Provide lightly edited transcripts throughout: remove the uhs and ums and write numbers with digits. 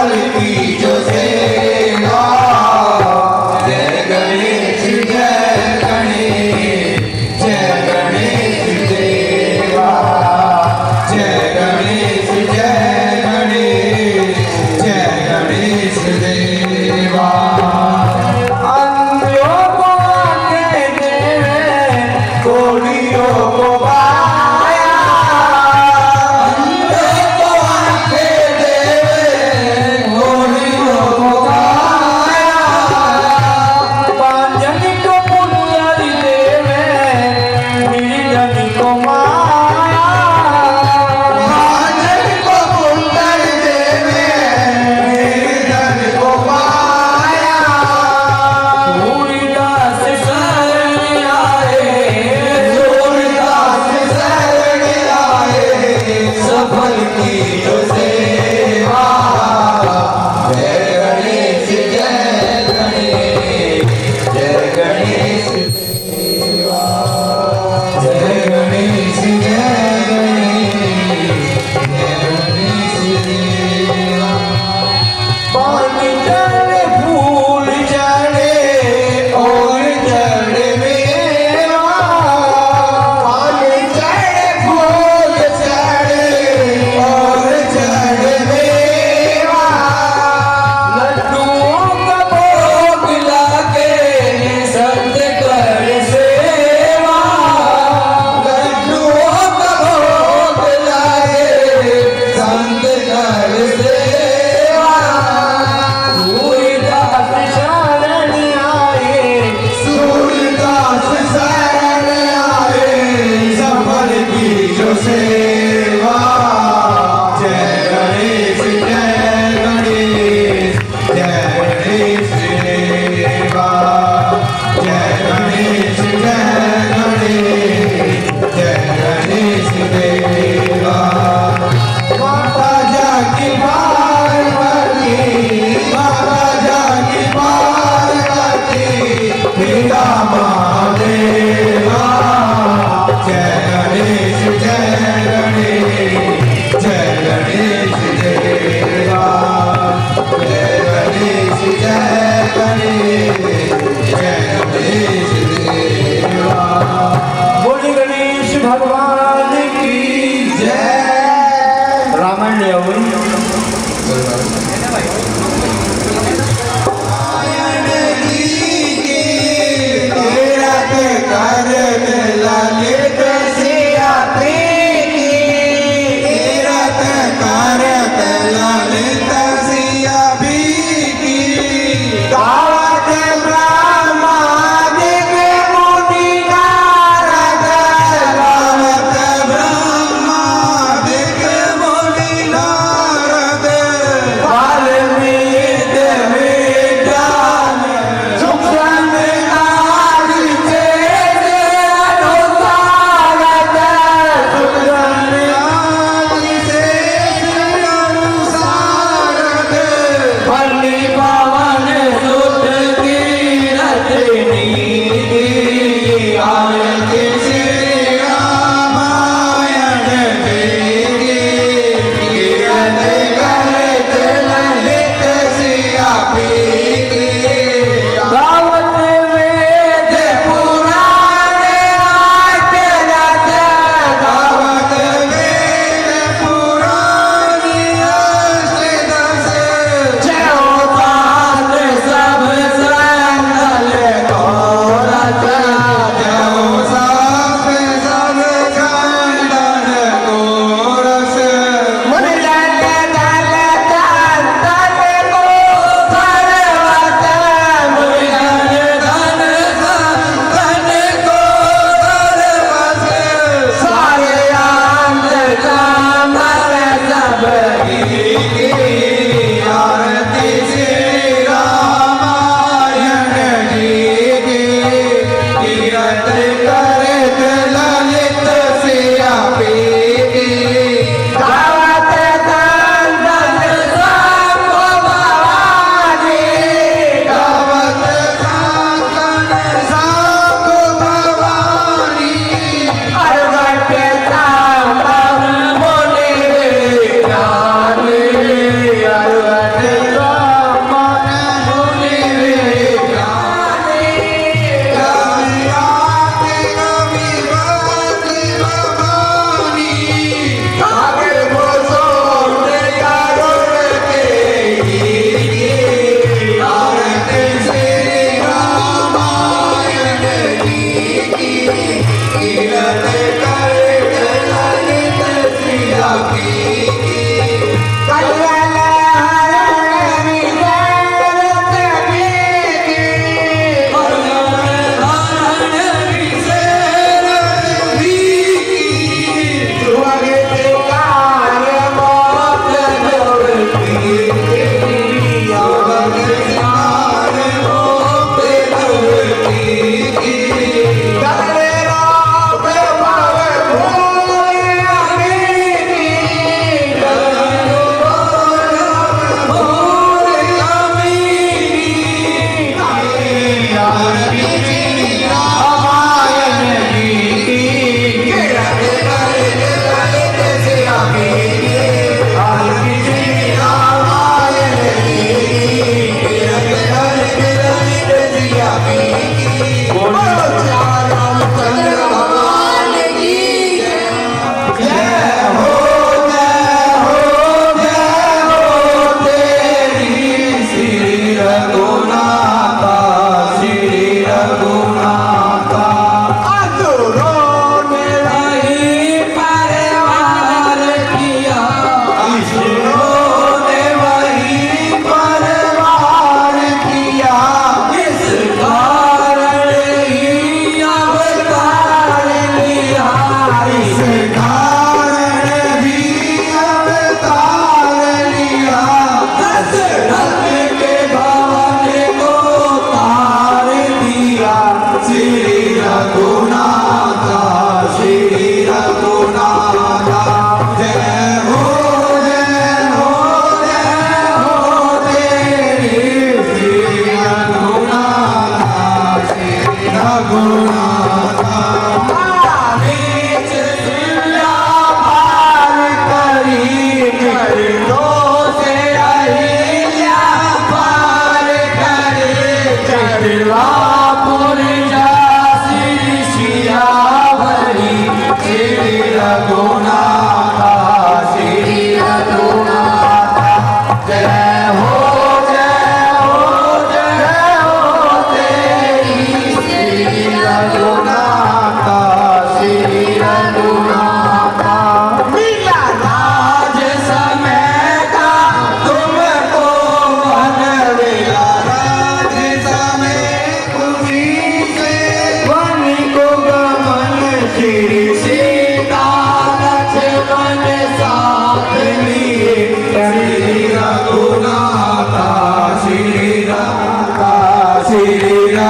सफल की जो सेवा। जय गणेश देवा। जय गणेश देवा। अंधों को आंखें देवे, कोढ़ियों को बाया। अंधों को आंखें देवे, कोढ़ियों को बाया। पांजन को पुण्य देवे, निर्धन को माया। पांजन को पुण्य देवे, निर्धन को माया। सूरदास शरण आए, सूरदास शरण आए, सफल की जो सेवा। जय गणेश जय गणेश देवा। जय गणेश देवा। पानी चढ़े फूल चढ़े और चढ़े मेवा। पानी चढ़े फूल चढ़े और चढ़े मेवा। लड्डुओं का भोग लाके संत कर सेवा। लड्डुओं का भोग लाके संत कर सेवा। सूरदास शरण आए, सूरदास शरण आए, सफल की जो सेवा। जय गणेश देवा। जय गणेश देवा। माता जाकी पार्वती, माता जाकी पार्वती, पिता महादेवा। जय गणेश देवा। जय गणेश देवा। जय गणेश देवा। बोली गणेश भगवान की जय। रामायण ले आओ। वाल्मीकि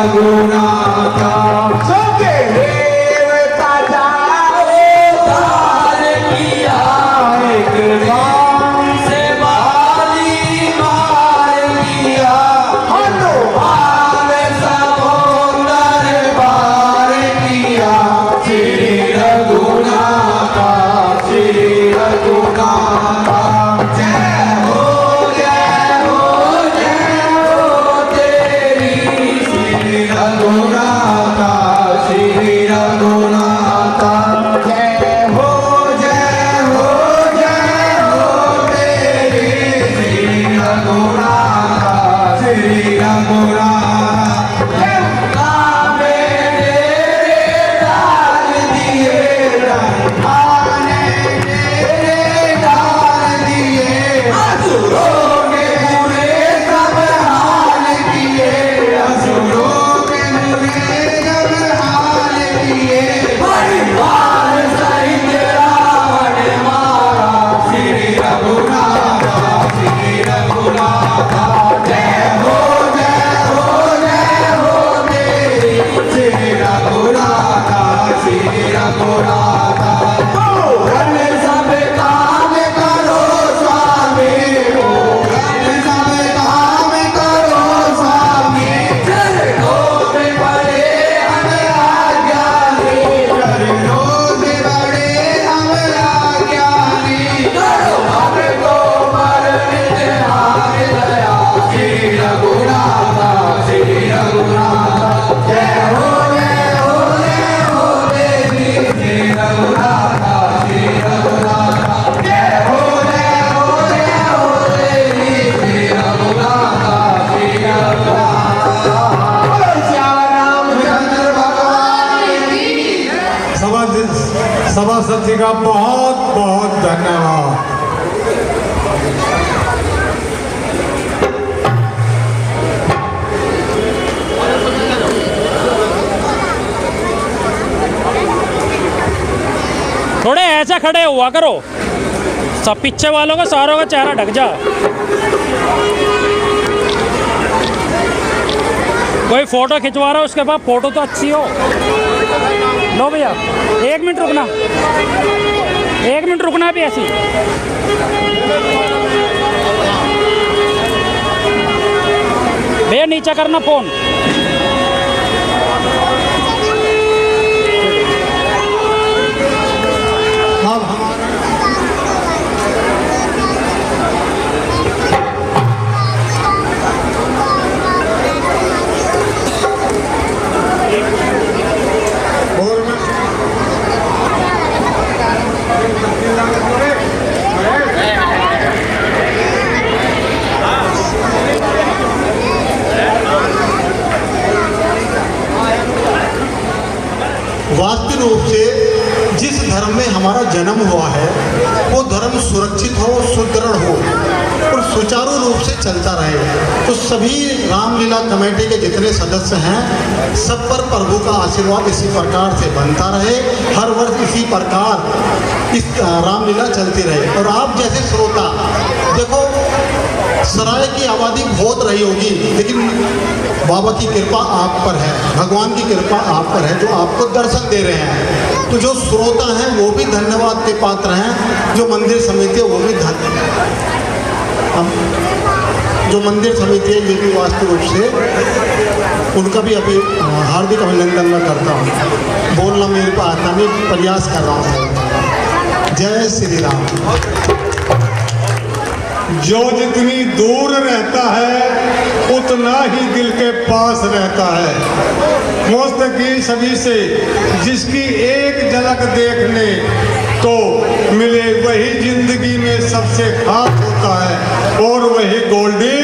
रघुनाथ सबके देवता जाओ तार किया एक बाण से बाली मार किया हनुमान समुंदर पार किया श्री रघुनाथ जय हो तेरी श्री रघुनाथ श्री रघुनाथ जय हो तेरी श्री रघुनाथ श्री रघुनाथ कामे तेरे डाल दिए आने तेरे डाल दिए असुरों के बुरे सब हाल किए असुरों के बुरे सब हाल किए परिवार सहित रावण मारा श्री रघुनाथ जय हो तेरी श्री रघुनाथ पूरन सब काम करो स्वामी पूरन सब काम करो स्वामी चरणों में पड़े हम आज्ञानी चरणों में पड़े हम आज्ञानी करो हमको मरने हार दया श्री रघुनाथ जय हो तेरी श्री रघुनाथ जय हो तेरी श्री रघुनाथ श्याम रामचंद्र भगवान की सभासद जी का बहुत बहुत धन्यवाद। थोड़े ऐसा खड़े हुआ करो, सब पीछे वालों का सारों का चेहरा ढक जा। कोई फोटो खिंचवा रहा है उसके बाद फोटो तो अच्छी हो। लो भैया 1 मिनट रुकना, 1 मिनट रुकना भी ऐसी। भैया नीचे करना फोन। वास्तविक रूप से जिस धर्म में हमारा जन्म हुआ है वो धर्म सुरक्षित हो, सुदृढ़ हो और सुचारू रूप से चलता रहे। तो सभी रामलीला कमेटी के जितने सदस्य हैं सब पर प्रभु का आशीर्वाद इसी प्रकार से बनता रहे, हर वर्ष इसी प्रकार इस रामलीला चलती रहे। और आप जैसे श्रोता देखो, सराय की आबादी बहुत रही होगी, लेकिन बाबा की कृपा आप पर है, भगवान की कृपा आप पर है, जो आपको दर्शन दे रहे हैं। तो जो श्रोता हैं वो भी धन्यवाद के पात्र हैं, जो मंदिर समिति है वो भी जो मंदिर समिति है ये भी वास्तविक रूप से उनका भी अभी हार्दिक अभिनंदन मैं करता हूँ। बोलना मेरे को आता नहीं, प्रयास कर रहा हूँ। जय श्री राम। जो जितनी दूर रहता है उतना ही दिल के पास रहता है। मुस्तकीम सभी से जिसकी एक झलक देखने तो मिले वही जिंदगी में सबसे खास होता है और वही गोल्डी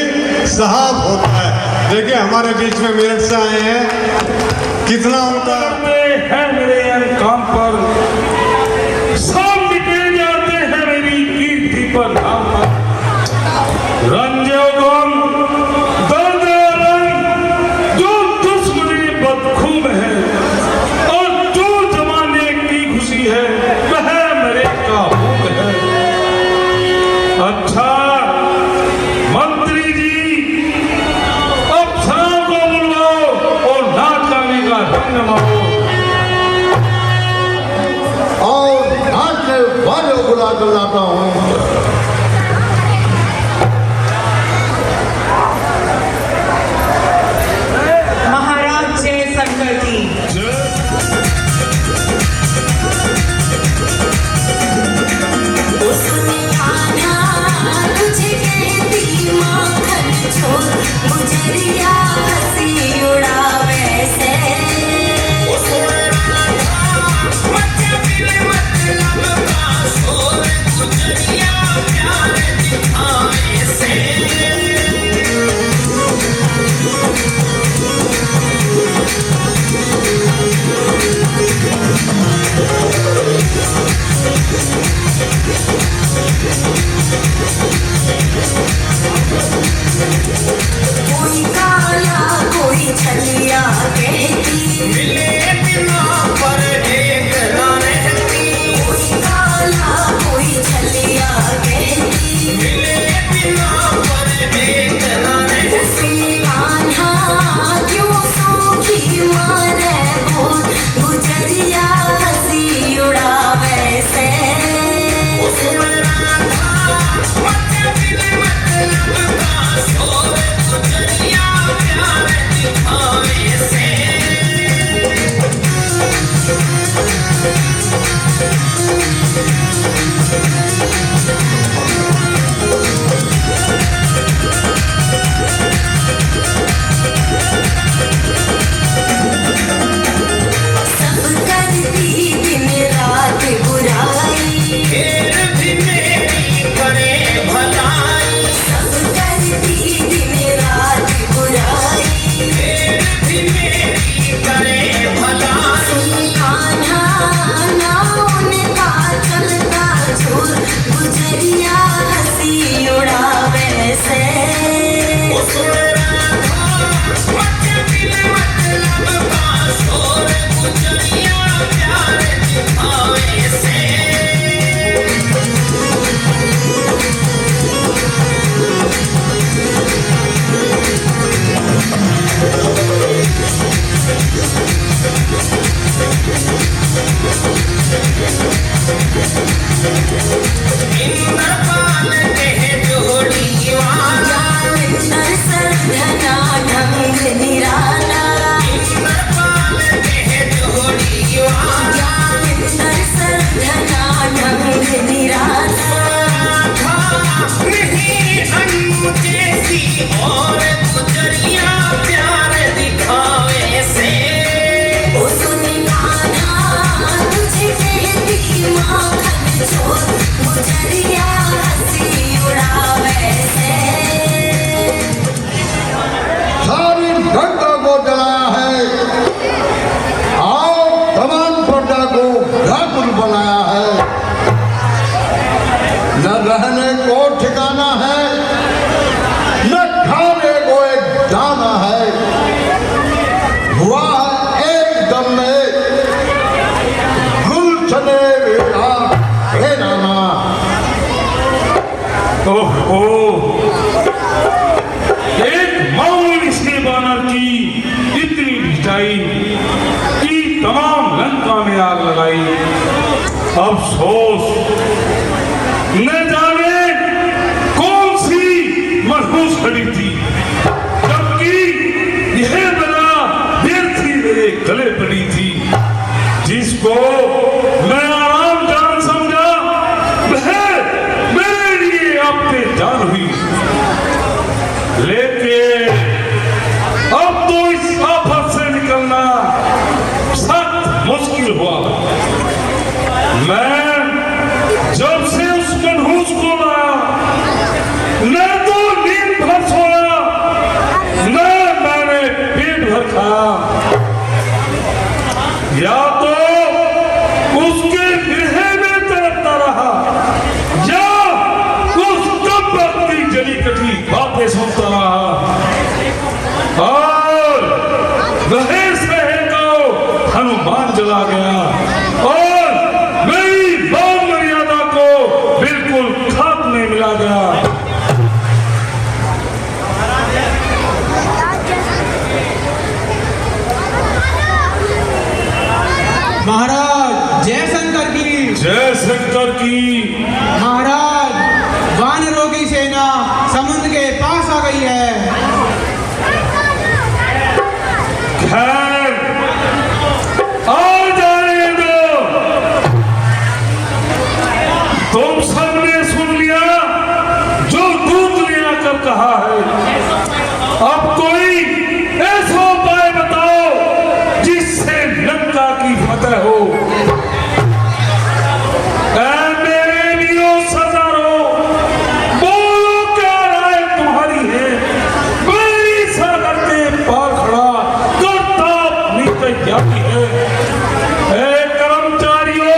साहब होता है। देखिए हमारे बीच में मेरठ से आए हैं, कितना उनका है मेरे काम पर सब मिटे जाते हैं मेरी कीर्ति पर नाम पर। रंजोगम दर्द जो दुश्मनी बदखूब है और जो जमाने की खुशी है वह मेरे काबू है। अच्छा मंत्री जी, अफसरों को बुलवाओ और कोई काला कोई छलिया कहती मिले बिना पर एक ना रहती, कोई काला कोई छलिया कहती मिले बिना पर एक ना रहती। कान्हा क्यों सूखी मारे भूत गुजरिया हंसी उड़ावे से सुन राधा मत दिल मतलब का शोर गुजरिया प्यार दिखावे से। सब करती दिन रात बुराई फिर भी मेरी करे भलाई, सब करती दिन रात बुराई फिर भी मेरी करे भलाई। कान्हा नाउन का चलता झूर गुजरिया हंसी उड़ावे से सुन राधा मत दिल मतलब का शोर गुजरिया प्यार दिखावे से। इंद्रपाल के जोड़ी वाला, जामिंदर सरधना ढंग निराला इंद्रपाल के जोड़ी वाला, जामिंदर सरधना ढंग निराला नहीं अनु जैसी और गुजरिया प्यार दिखावे से। ओ सुन कान्हा तुझे कहती माखन चोर गुजरिया हंसी उड़ावे से सारी गंगा को जलाया है, आओ तमाम प्रजा को व्याकुल बनाया है। न रहने को ठिकाना है, न खाने को एक दाना है। हुआ है एकदम में गुलशने हे नाना। ओहो, एक मामूली से बानर की इतनी भिटाई कि तमाम लंका में आग लगाई। अफसोस न जाने कौन सी मनहूस खड़ी थी, जबकि यह बला देर थी मेरे गले पड़ी थी, जिसको मैं आराम जान समझा वह मेरे लिए आपते जान हुई। लेकिन अब तो इस आफत से निकलना सख्त मुश्किल हुआ। मैं जब से उस मनहूस को लाया, न तो नींद भर सोया, न मैंने पेट भर खाया। या तो उसके गृह में तड़पता रहा, या उस कब्र की जली कटी बातें सुनता रहा। और वह सहे को हनुमान जला गया और मेरी मान मर्यादा को बिल्कुल खाक में मिला गया। महाराज जय शंकर की। जय शंकर की। महाराज वानरों की सेना समुद्र के पास आ गई है। खैर आ जाने दो। तुम सबने सुन लिया जो दूत ने आकर कहा है। अब कोई ऐसा उपाय बताओ जिससे लंका की फतह हो। मेरे लियो सजारो, बोलो क्या राय तुम्हारी है। मेरी सागर के पार खड़ा करता अपनी तैयारी है। कर्मचारियों,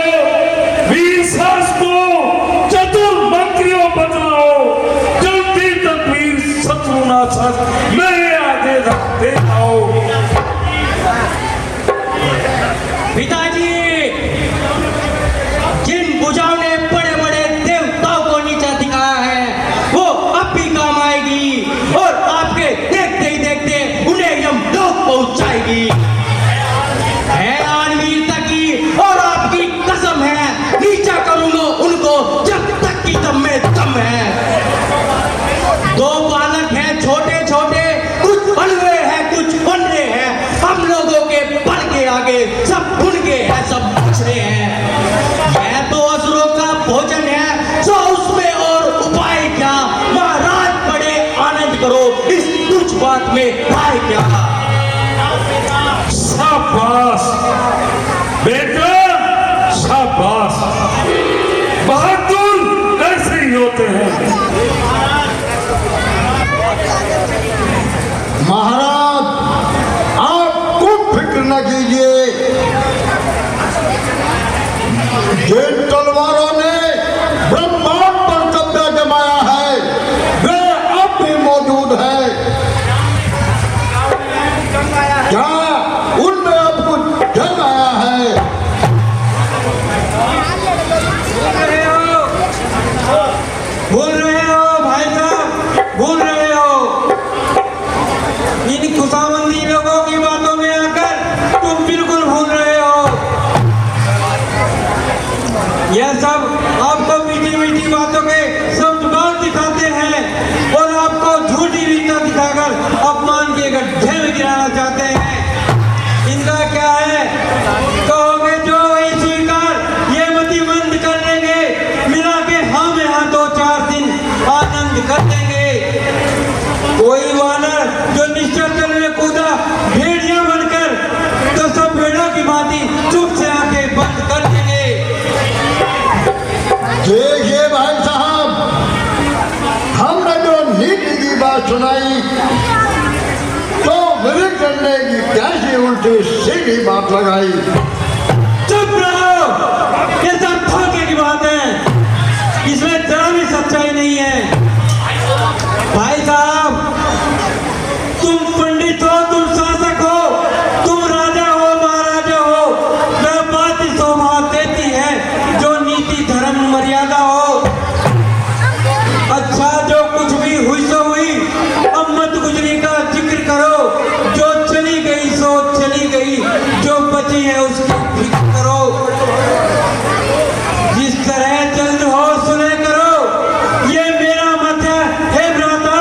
वीर शासकों, चतुर मंत्रियों, बदलाओ जल्दी तक वीर शत्रु शासन मेरे आगे रखते आओ। पिताजी, जिन भुजाओं ने बड़े बड़े देवताओं को नीचा दिखाया है वो अब भी काम आएगी और आपके देखते ही देखते उन्हें यमलोक पहुंचाएगी। है आनवीरता की और आपकी कसम है, नीचा करूंगा उनको जब तक की दम में दम है। दो बालक हैं छोटे छोटे, कुछ बन हुए हैं कुछ बन रहे हैं। हम लोगों के बल के आगे सब उनके हैं, सब पिछड़े हैं। यह तो असुरों का भोजन है, सो उसमें और उपाय क्या। महाराज बड़े आनंद करो, इस तुच्छ बात में राय क्या। शाबाश बेटा, शाबाश। बहादुर ऐसे ही होते हैं। महाराज, आप कुछ फिक्र न कीजिए। जिन तलवारों ने ब्रह्मांड पर कब्जा जमाया है वे अब भी मौजूद है। क्या उनमें अब कुछ जंग आया है? भूल रहे हो भाई साहब, भूल रहे हो। इन खुशामंदी लोगों की बातों में आकर तुम बिल्कुल भूल रहे हो। यह सब आपको मीठी मीठी बातों के सब्ज़बान दिखाते हैं और आपको झूठी रीता दिखाकर अपमान के गड्ढे में गिराना चाहते हैं। इनका क्या है, कहोगे जो वही स्वीकार, ये मति मंद कर देंगे, मिला के हम यहाँ 2-4 दिन आनंद कर देंगे। कोई वानर जो निश्चल जल में कूदा भेड़िया बनकर, तो सब भेड़ों की भांति चुप से आंखें बंद कर देंगे। देखिए भाई साहब, हमने जो नीति की बात सुनाई तो विवेक करने की कैसी उल्टी सीधी बात लगाई। चुप रहो, ये सब धोखे की बात है, इसमें जरा भी सच्चाई नहीं है। भाई साहब, तुम पंडित हो, तुम शासक हो, तुम राजा हो, महाराजा हो, वह बात ही शोभा देती है जो नीति धर्म मर्यादा हो। अच्छा, जो कुछ भी हुई सो हुई, अब मत गुजरी का जिक्र करो। जो चली गई सो चली गई, जो बची है उसकी फिक्र करो। जिस तरह जल्द हो सुने करो, ये मेरा मत है। हे भ्राता,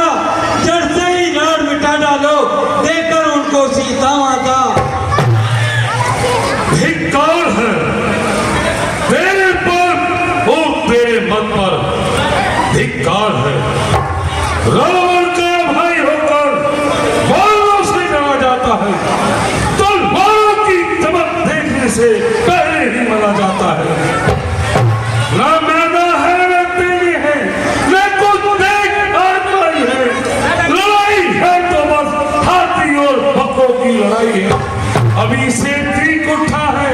जड़ से ही राड़ मिटा डालो, देकर उनको सीता माता। धिक्कार है तेरे पर और तेरे मत पर, धिक्कार है। रावण का भाई होकर बालों से डरा जाता है, तलवारों की चमक देखने से पहले ही मरा जाता है। ना मैदा है न तेरी है, न कुछ देख आत्माई है। लड़ाई है तो बस हाथी और बकरों की लड़ाई है। अभी से ठीक उठा है,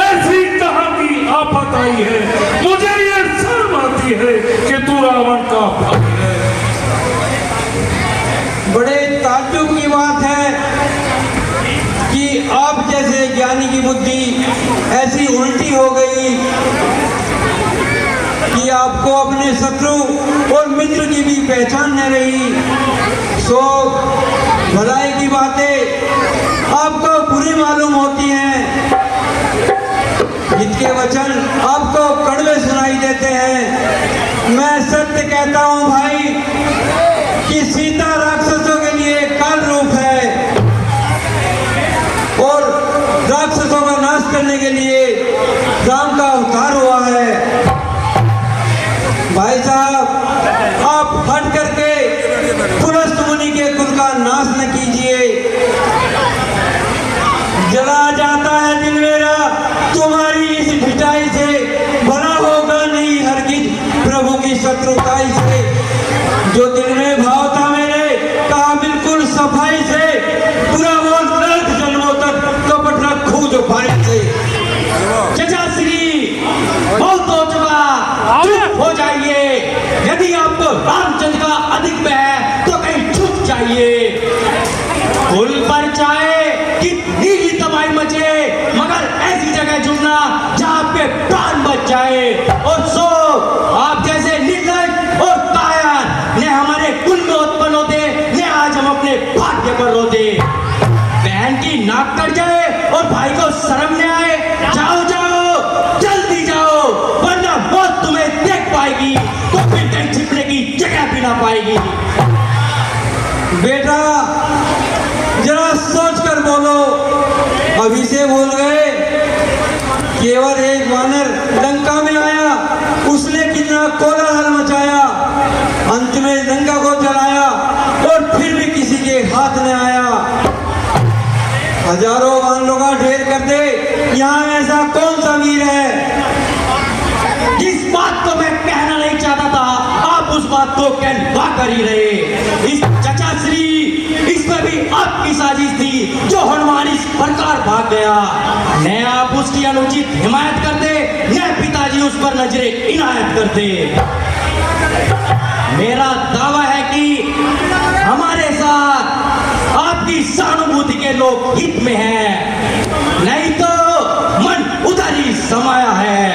ऐसी कहाँ की आफत आई है। मुझे ये शर्म आती है कि तू रावण का भाई है। बड़े ताज्जुब की बात है कि आप जैसे ज्ञानी की बुद्धि ऐसी उल्टी हो गई कि आपको अपने शत्रु और मित्र की भी पहचान न रही। सो भलाई की बातें आपको बुरी मालूम होती हैं, जिनके वचन आपको कड़वे सुनाई देते हैं। मैं सत्य कहता हूँ भाई कि सीता राक्षसों के लिए काल रूप है और राक्षसों का नाश करने के लिए राम का अवतार हुआ है। भाई साहब, आप हट करके पुलस्त मुनि के कुल का नाश न कीजिए। जला जाता है दिल मेरा तुम्हारी इस भिटाई से, भला होगा नहीं हरगिज प्रभु की शत्रुताई से। जो दिल में भाव था मेरे, कहा बिल्कुल सफाई से, पूरा वो लाख जन्मों तक कपट रखूं जो भाई से। चचा श्री बहुत हो चुका, चुप हो जाइए। यदि आपको रामचंद्र का अधिक में है तो कहीं छुप चाहिए। कुल पर चाहे कितनी ही तबाही मचे, मगर ऐसी जगह चुनना जहां आपके प्राण बच जाए। और सो आप जैसे निर्लज और कायर ने हमारे कुल में उत्पन्न होते, ने आज हम अपने भाग्य पर रोते। बहन की नाक कट जाए और भाई को शर्म न आए, जाओ जाओ जल्दी जाओ, वरना मौत तुम्हें देख पाएगी तो फिर कहीं छिपने की जगह भी ना पाएगी। बेटा जरा सोच कर बोलो, अभी से भूल गए? केवल एक वानर लंका में आया, उसने कितना कोलाहल मचाया, अंत में लंका को जलाया और फिर भी किसी के हाथ में आया। हजारों वानरों का ढेर कर दे, यहाँ ऐसा कौन सा वीर है? जिस बात को मैं कहना नहीं चाहता था, आप उस बात को कहवा कर ही रहे। इस चचा श्री, इसमें भी आपकी साजिश थी, जो हनुमान इस प्रकार भाग गया। न आप उसकी अनुचित हिमायत करते, न पिताजी उस पर नजरे इनायत करते। मेरा दावा है कि हमारे साथ आपकी सहानुभूति के लोग हित में हैं, नहीं तो मन उधर ही समाया है।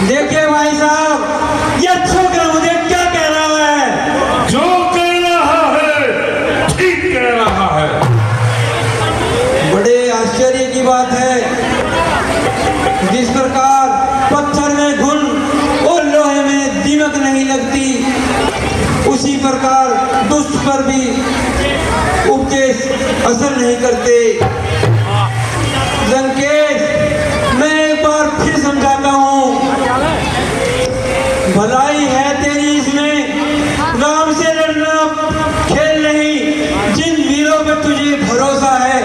देखिए भाई साहब, ये छोकरा मुझे क्या कह रहा है? जो कह रहा है ठीक कह रहा है। बड़े आश्चर्य की बात है, जिस प्रकार पत्थर में घुन और लोहे में दीमक नहीं लगती, उसी प्रकार दुष्ट पर भी उपदेश असर नहीं करते। लंकेश, मैं एक बार फिर समझाता हूँ, भलाई है तेरी इसमें, राम से लड़ना खेल नहीं। जिन वीरों पे तुझे भरोसा है,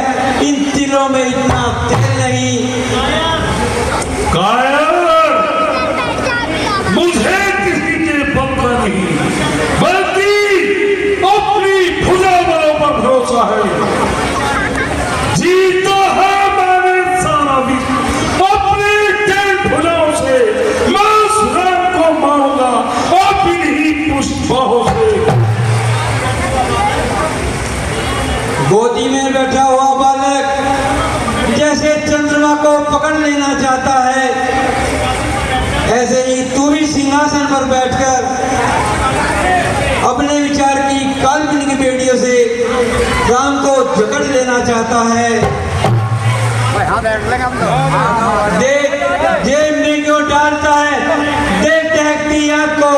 इन तिलों में इतना तेल नहीं। कायर, मुझे किसी के बल का नहीं, बल्कि अपनी भुजा बलों पर भरोसा है। जीता है मैंने सारा विश्व, अपनी तेज भुजाओं से मैं स्वयं को मारूंगा, अपनी पुष्पों से। गोदी में बैठा हुआ बालक जैसे चंद्रमा को पकड़ लेना चाहता है, ऐसे ही तू भी सिंहासन पर बैठकर अपने विचार की काल्पनिक बेड़ियों से राम को जकड़ लेना चाहता है। देख जेब में क्यों डालता है, देख टहकती आँख को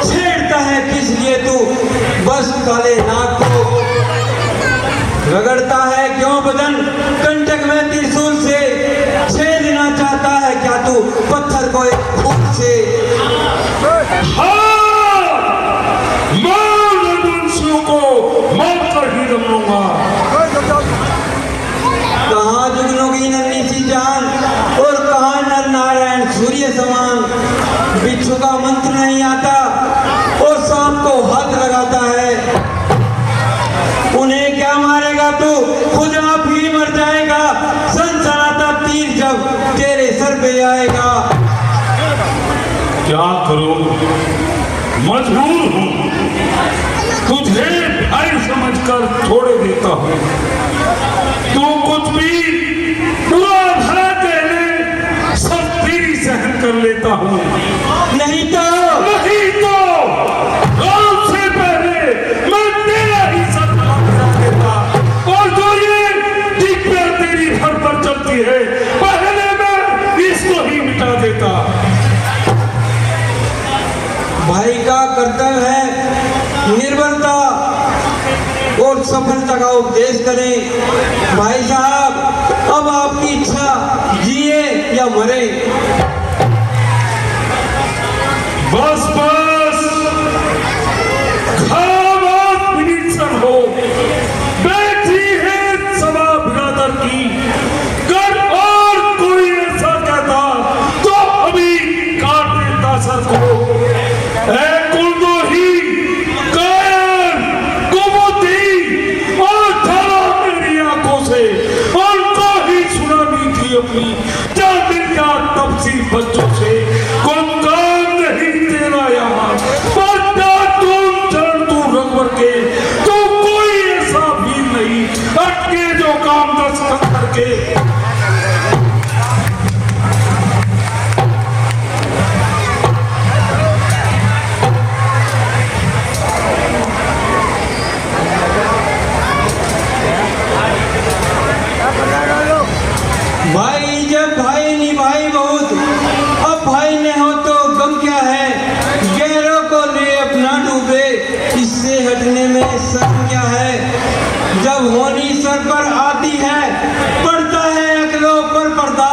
छेड़ता है किस लिए तू बस काले नाक को। रगड़ता है क्यों बदन कंटक में त्रिशूल से, छेदना चाहता है क्या तू पत्थर को एक फूल से। हाँ, मैं रघुवंशियों को मारकर ही दम लूंगा। कहाँ जुगनों की नन्ही सी जान और कहाँ नर नारायण सूर्य समान। बिच्छू का मंत्र नहीं आता और सांप को हाथ लगाता है। उन्हें क्या मारेगा तू, खुद आप ही मर जाएगा। सनसनाता तीर जब तेरे सर पे आएगा। क्या करूं, मजबूर हूं, तुझे भाई समझकर छोड़ देता हूं। तू कुछ भी बुरा भला कहले, सब तेरी सहन कर लेता हूं। नहीं तो राम से पहले मैं तेरा ही सर बना देता, और जो ये दिव्या तेरी घर पर चलती है, पहले मैं इसको ही मिटा देता। भाई का कर्तव्य है निर्बलता और सफलता का उपदेश करें। भाई साहब, अब आपकी इच्छा, जिए या मरे। बस बस, खामोश विनिर्जन हो, बैठी है सभा बिरादर की। कर और कोई ऐसा कहता तो अभी काट देता सर को। ऐ कुलदोही, कायर, कुमुदी और धरा मेरी आंखों से, उनको ही सुनानी थी अपनी, जब मिल गया तब सी के। भाई जब भाई निभाई बहुत, अब भाई ने हो तो गम क्या है, गहरों को ले अपना डूबे, इससे हटने में शर्म क्या है। जब होनी सर पर आती है, पड़ता है अकलों पर पर्दा,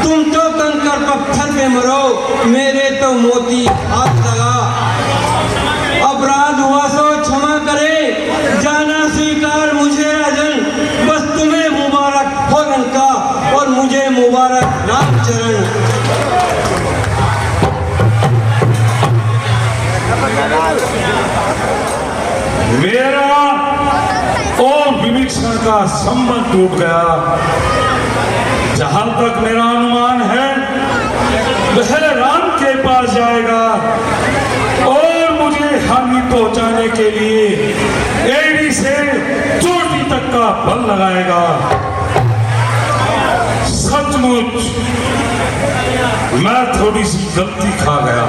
तुम तो कंकर पत्थर पे मरो, मेरे तो मोती हाथ लगा। अपराध हुआ सो क्षमा करे, जाना स्वीकार मुझे राजन, बस तुम्हें मुबारक हो लंका और मुझे मुबारक रामचरण। मेरा और विभीषण का संबंध टूट गया। जहां तक मेरा अनुमान है वह राम के पास जाएगा और मुझे हानि पहुंचाने के लिए एड़ी से चोटी तक का बल लगाएगा। सचमुच मैं थोड़ी सी गलती खा गया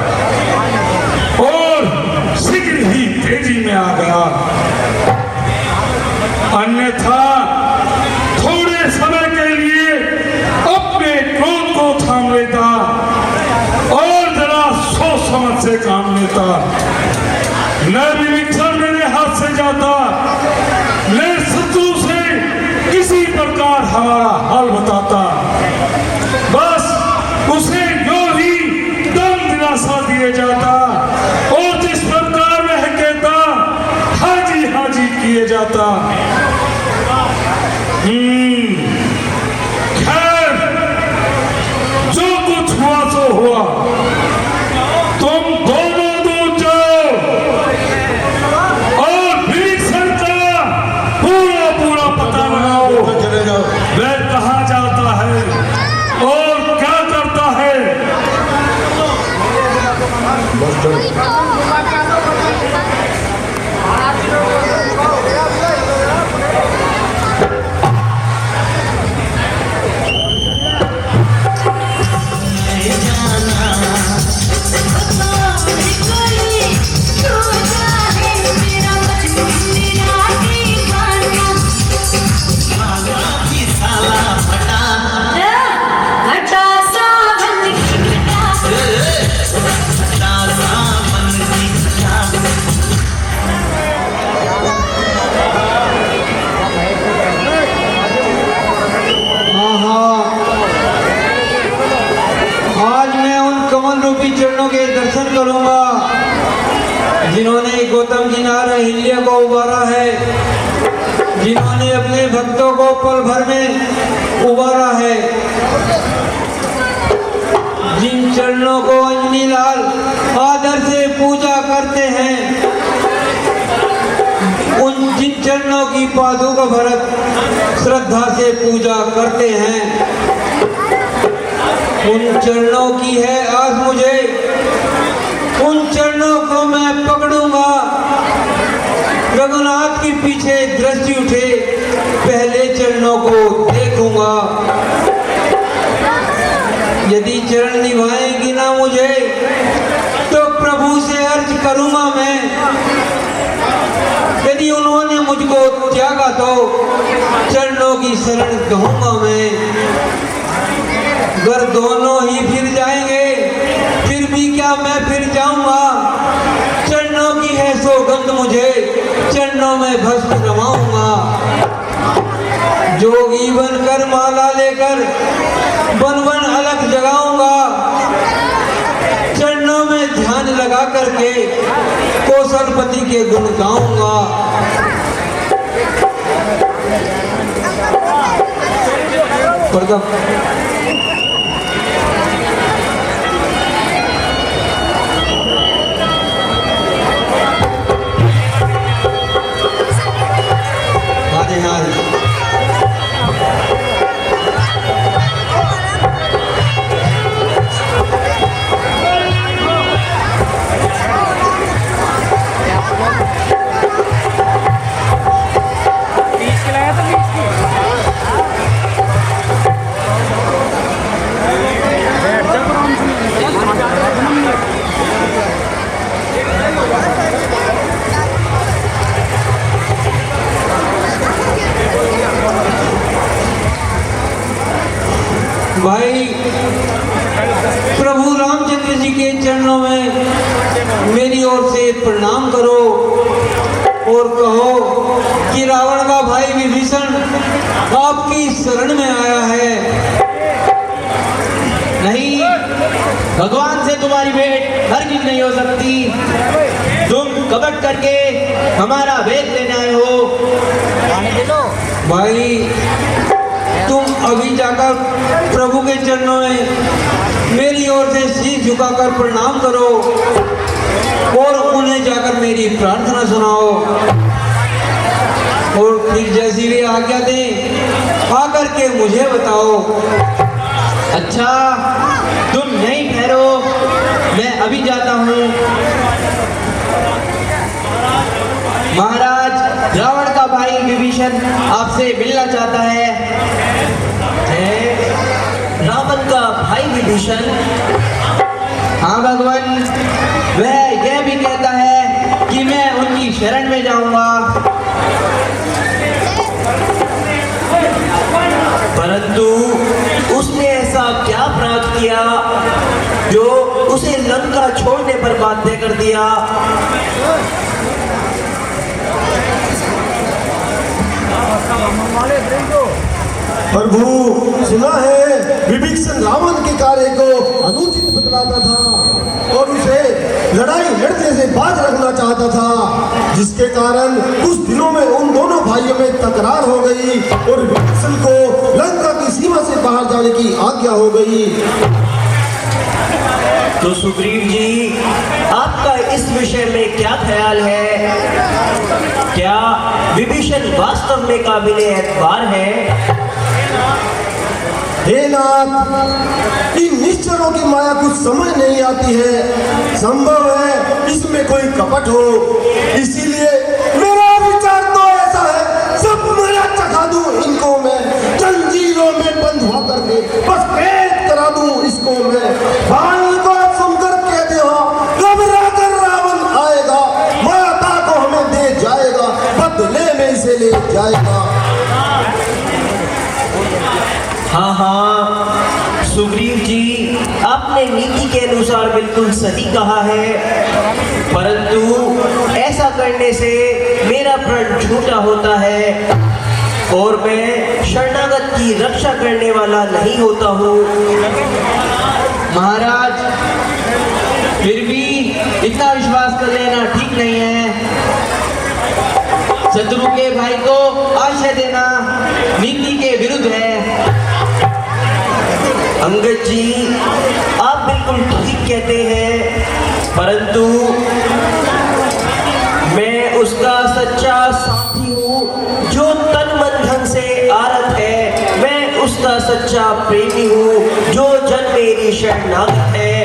और शीघ्र ही तेजी में आ गया, अन्यथा थोड़े समय के लिए अपने क्रोध को थाम लेता और जरा सोच समझ से काम लेता। न विभीषण मेरे हाथ से जाता, न शत्रु से किसी प्रकार हमारा हाल बताता, बस उसे जो ही दम दिलासा दिए जाता और जिस प्रकार वह कहता हाजी हाजी किए जाता। खैर जो कुछ हुआ सो हुआ, तुम दोनों दूर जाओ और विभीषण का पूरा पूरा पता लगाओ, वह कहाँ जाता है और क्या करता है। चरणों के दर्शन करूंगा जिन्होंने गौतम जी नार अहिल्या को उबारा है, जिन्होंने अपने भक्तों को पल भर में उबारा है, जिन चरणों को अंजनी लाल आदर से पूजा करते हैं, उन जिन चरणों की पादुका भरत श्रद्धा से पूजा करते हैं, उन चरणों की है आस मुझे, उन चरणों को मैं पकड़ूंगा। रघुनाथ के पीछे दृष्टि उठे, पहले चरणों को देखूंगा। यदि चरण निभाएंगी ना मुझे, तो प्रभु से अर्ज करूंगा मैं। यदि उन्होंने मुझको त्यागा तो चरणों की शरण कहूंगा मैं। अगर दोनों ही फिर जाएंगे, फिर भी क्या मैं फिर जाऊंगा। चरणों की है सौगंध मुझे, चरणों में भस्म रमाऊंगा। जोगी बनकर माला लेकर वन वन अलग जगाऊंगा। चरणों में ध्यान लगा करके कौशलपति के गुण गाऊंगा। भाई प्रभु रामचंद्र जी के चरणों में मेरी ओर से प्रणाम करो और कहो कि रावण का भाई विभीषण आपकी शरण में आया है। नहीं, भगवान से तुम्हारी भेंट हरगिज नहीं हो सकती। तुम कपट करके हमारा भेद लेने आए हो। भाई तुम अभी जाकर प्रभु के चरणों में मेरी ओर से शीश झुकाकर प्रणाम करो और उन्हें जाकर मेरी प्रार्थना सुनाओ और फिर जैसी भी आज्ञा दें आकर के मुझे बताओ। अच्छा, तुम यहीं ठहरो, मैं अभी जाता हूँ। महाराज, रावण का भाई विभीषण आपसे मिलना चाहता है। रावण का भाई विभीषण? हाँ भगवान, वह यह भी कहता है कि मैं उनकी शरण में जाऊंगा। परंतु उसने ऐसा क्या प्राप्त किया जो उसे लंका छोड़ने पर बाध्य कर दिया? प्रभु, सुना है विभीषण रावण के कार्य को अनुचित बतलाता था और उसे लड़ाई लड़ने से बाज रखना चाहता था, जिसके कारण कुछ दिनों में उन दोनों भाइयों में तकरार हो गई और विभीषण को लंका की सीमा से बाहर जाने की आज्ञा हो गई। तो सुग्रीव जी, आपका इस विषय में क्या ख्याल है? क्या विभीषण वास्तव में काबिले एतबार है? हे नाथ, इन निश्चरों की माया कुछ समझ नहीं आती है। संभव है इसमें कोई कपट हो, इसीलिए मेरा विचार तो ऐसा है, सब मरा चखा दूं इनको मैं, जंजीरों में बंधवा करके बस कैद करा दूं इसको मैं। भाई को सुनकर कहते हो, घबरा कर रावण आएगा, माता को हमें दे जाएगा, बदले में इसे ले जाएगा। हाँ हाँ सुग्रीव जी, आपने नीति के अनुसार बिल्कुल सही कहा है, परंतु ऐसा करने से मेरा प्रण झूठा होता है और मैं शरणागत की रक्षा करने वाला नहीं होता हूँ। महाराज, फिर भी इतना विश्वास कर लेना ठीक नहीं है। शत्रु के भाई को आश्रय देना नीति के विरुद्ध है। अंगद जी, आप बिल्कुल ठीक कहते हैं, परंतु मैं उसका सच्चा साथी हूँ जो तन मन धन से आरत है। मैं उसका सच्चा प्रेमी हूँ जो जन मेरी शरणागत है।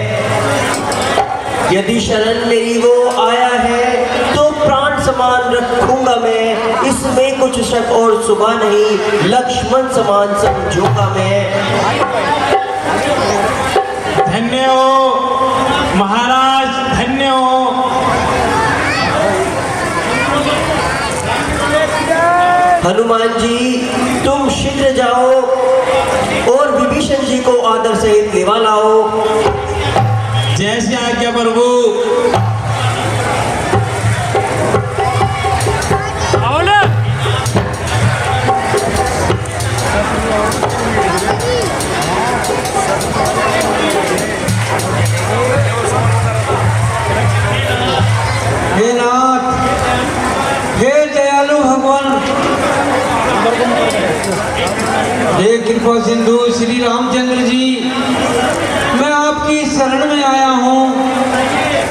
यदि शरण मेरी वो आया है तो प्राण समान रखूंगा मैं, इसमें कुछ शक और सुबह नहीं, लक्ष्मण समान समझूंगा मैं। धन्य हो महाराज, धन्य हो। हनुमान जी, तुम शीघ्र जाओ और विभीषण जी को आदर सहित लेवा लाओ। जैसे आज्ञा प्रभु। हे नाथ, हे दयालु भगवान, हे कृपा सिंधु श्री रामचंद्र जी, मैं आपकी शरण में आया हूँ,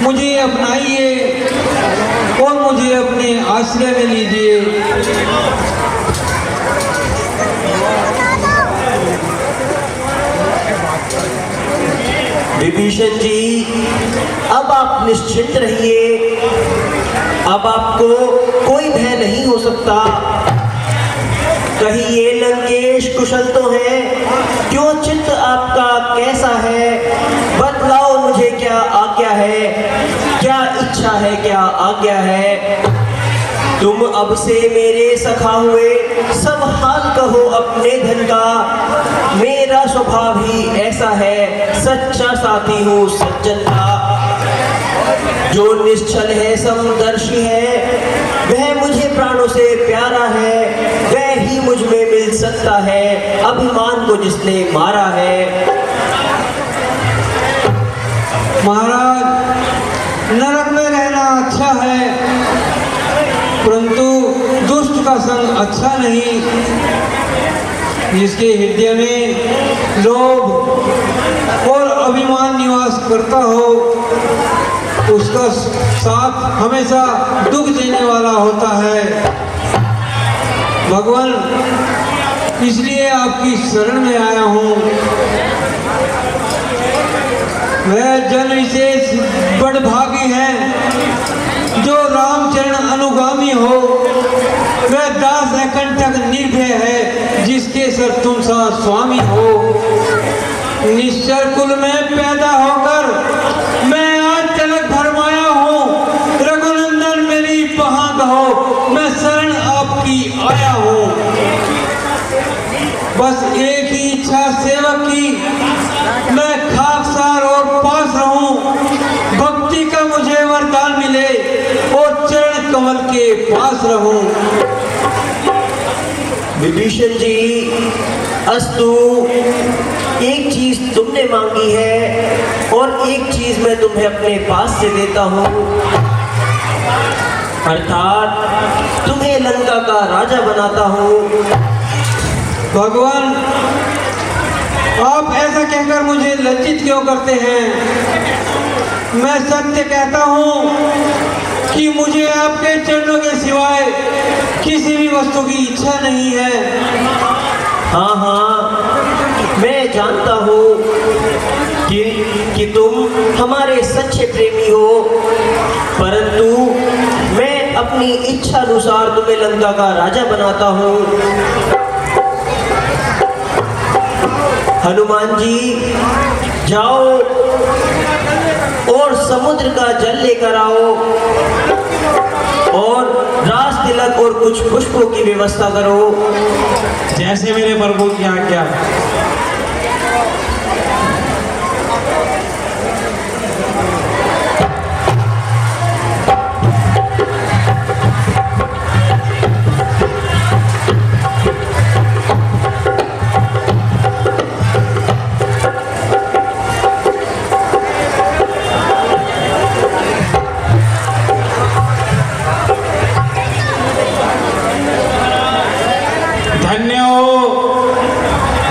मुझे अपनाइए और मुझे अपने आश्रय में लीजिए। विभीषण जी, अब आप निश्चिंत रहिए, अब आपको कोई भय नहीं हो सकता। कहीं ये लंकेश कुशल तो है? क्यों चित्त आपका कैसा है? बतलाओ मुझे, क्या आज्ञा है, क्या इच्छा है, क्या आज्ञा है? तुम अब से मेरे सखा हुए सब हाल कहो अपने धन का। मेरा स्वभाव ही ऐसा है, सच्चा साथी हूँ सज्जन का। जो निश्चल है समदर्शी है, वह मुझे प्राणों से प्यारा है, वह ही मुझ में मिल सकता है अभिमान को जिसने मारा है। महाराज, नरक में रहना अच्छा है, परंतु दुष्ट का संग अच्छा नहीं। जिसके हृदय में लोभ और अभिमान निवास करता हो, उसका साथ हमेशा दुख देने वाला होता है। भगवान, इसलिए आपकी शरण में आया हूँ। वह जन विशेष बड़भागी है जो रामचरण अनुगामी हो। वह दास अकंटक निर्भय है जिसके सर तुम सा स्वामी हो। निश्चर कुल में पैदा होकर मैं आज तिलक भरमाया हूँ। रघुनंदन मेरी पहाँ कहो, मैं शरण आपकी आया हूँ। बस एक ही इच्छा सेवक की, मैं खाकसार और पास रहूं। भक्ति का मुझे वरदान मिले और चरण कमल के पास रहूं। विभीषण जी, अस्तु, एक चीज तुमने मांगी है और एक चीज मैं तुम्हें अपने पास से देता हूँ, अर्थात तुम्हें लंका का राजा बनाता हूँ। भगवान, आप ऐसा कहकर मुझे लज्जित क्यों करते हैं? मैं सत्य कहता हूँ कि मुझे आपके चरणों के सिवाय किसी भी वस्तु की इच्छा नहीं है। हाँ हाँ, मैं जानता हूँ कि तुम हमारे सच्चे प्रेमी हो, परंतु मैं अपनी इच्छा अनुसार तुम्हें लंका का राजा बनाता हूँ। हनुमान जी, जाओ और समुद्र का जल लेकर आओ और रास तिलक और कुछ पुष्पों की व्यवस्था करो। जैसे मेरे प्रभु की आज्ञा।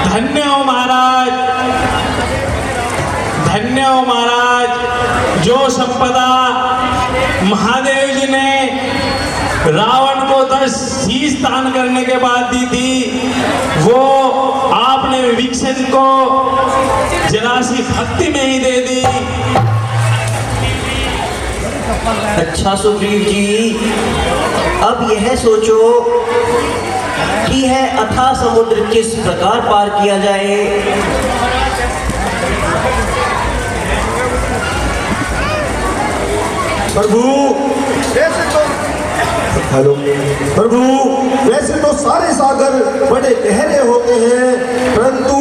धन्य हो महाराज, धन्य हो महाराज। जो संपदा महादेव जी ने रावण को 10 शीश दान करने के बाद दी थी, वो आपने विभीषण को जरा सी भक्ति में ही दे दी। अच्छा सुग्रीव जी, अब यह सोचो कि यह अथाह समुद्र किस प्रकार पार किया जाए। प्रभु, वैसे तो हेलो प्रभु, वैसे तो सारे सागर बड़े गहरे होते हैं, परंतु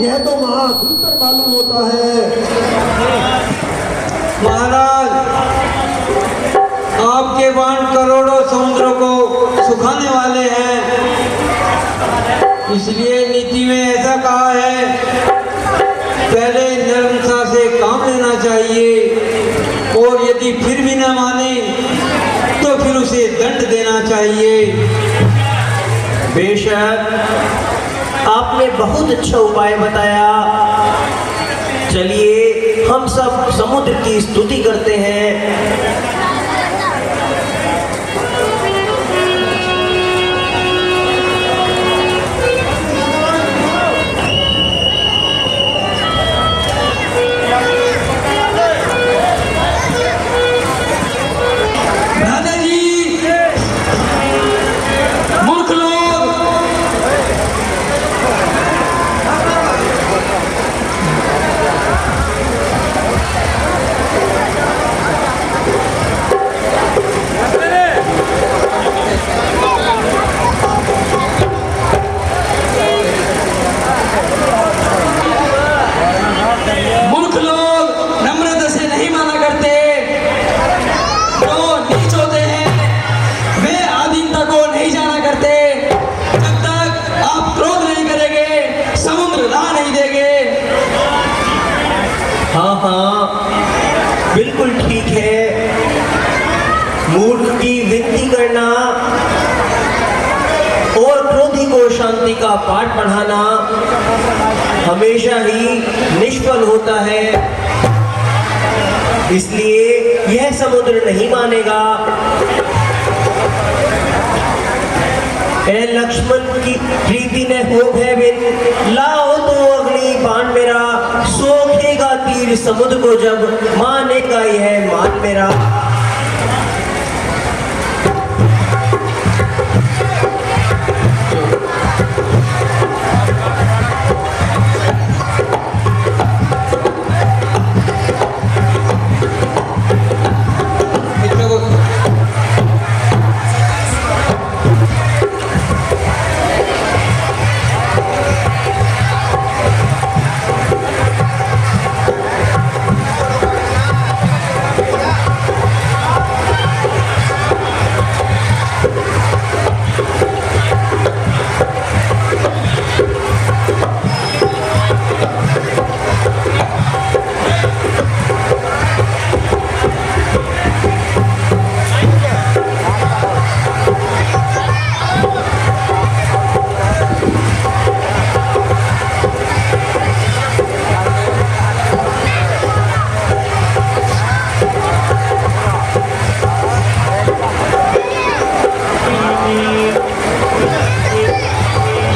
यह तो महाभीतर मालूम होता है। महाराज, आपके बाण करोड़ों समुद्रों को सुखाने वाले हैं, इसलिए नीति में ऐसा कहा है, पहले नर्मता से काम लेना चाहिए और यदि फिर भी न माने तो फिर उसे दंड देना चाहिए। बेशक, आपने बहुत अच्छा उपाय बताया। चलिए हम सब समुद्र की स्तुति करते हैं। बिल्कुल ठीक है। मूर्ख की विनती करना और क्रोधी को शांति का पाठ पढ़ाना हमेशा ही निष्फल होता है। इसलिए यह समुद्र नहीं मानेगा। ए लक्ष्मण की प्रीति ने हो भय बिन, लाओ तो अग्नि बाण मेरा, सोखेगा तीर समुद्र को जब, मानेगा यह मान मेरा।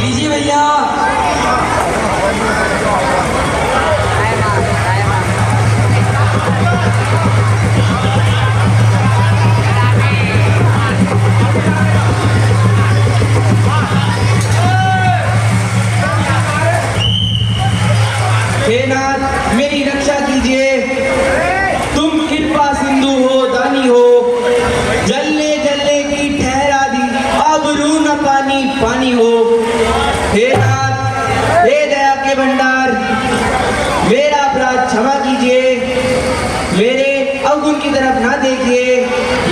लीजिए भैया। हे नाथ मेरी रक्षा कीजिए, तुम कृपा सिंधु हो, दानी हो, जलने जलने की ठहरा दी, अब रू न पानी पानी हो। हे नाथ हे दया के भंडार, मेरा अपराध क्षमा कीजिए, मेरे अवगुण की तरफ ना देखिए,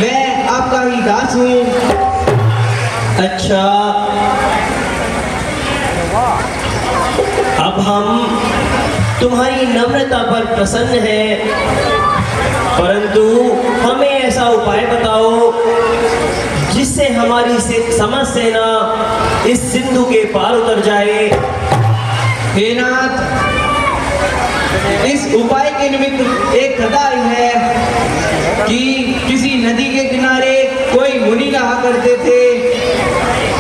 मैं आपका ही दास हूँ। अच्छा, अब हम तुम्हारी नम्रता पर प्रसन्न हैं, परंतु हमें ऐसा उपाय बताओ जिससे हमारी समस्त सेना इस सिंधु के पार उतर जाए। हे नाथ, इस उपाय के निमित्त एक कथा आई है कि किसी नदी के किनारे कोई मुनि रहा करते थे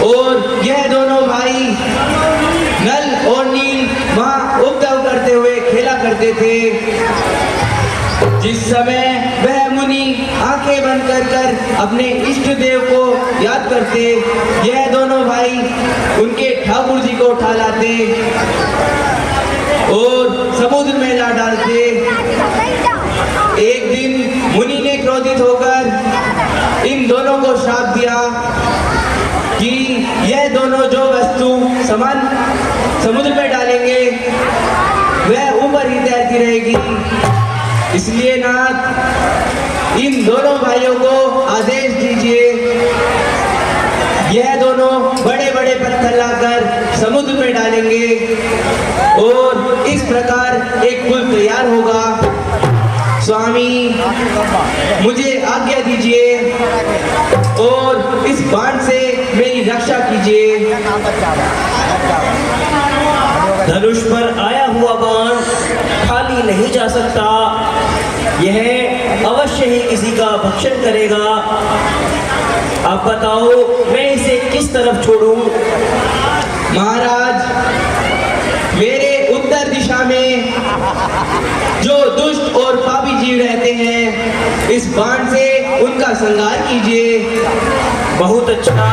और यह दोनों भाई नल और नील वहां उपद्रव करते हुए खेला करते थे। जिस समय वह मुनि आंखें बंद कर अपने इष्ट देव को याद करते, यह दोनों भाई उनके ठाकुर जी को उठा लाते और समुद्र में ला डालते। एक दिन मुनि ने क्रोधित होकर इन दोनों को श्राप दिया कि यह दोनों जो वस्तु सामान समुद्र में डालेंगे वह ऊपर ही तैरती रहेगी। इसलिए नाथ इन दोनों भाइयों को आदेश दीजिए, यह दोनों बड़े बड़े पत्थर लाकर समुद्र में डालेंगे और इस प्रकार एक पुल तैयार होगा। स्वामी मुझे आज्ञा दीजिए और इस बाण से मेरी रक्षा कीजिए। धनुष पर आया हुआ बाण खाली नहीं जा सकता, यह अवश्य ही किसी का भक्षण करेगा। आप बताओ मैं इसे किस तरफ छोड़ूं? महाराज, मेरे उत्तर दिशा में जो दुष्ट और पापी जीव रहते हैं, इस बाण से उनका संहार कीजिए। बहुत अच्छा।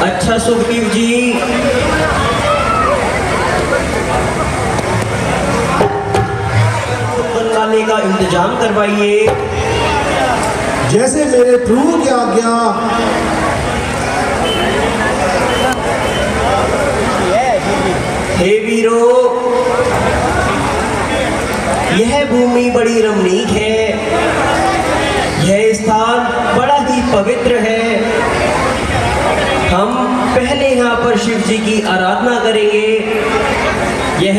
अच्छा सुखदेव जी, बनाने का इंतजाम करवाइए। जैसे मेरे प्रभु की आज्ञा। हे वीरो, यह भूमि बड़ी रमणीक है। यह स्थान पवित्र है। हम पहले यहाँ पर शिव जी की आराधना करेंगे, यह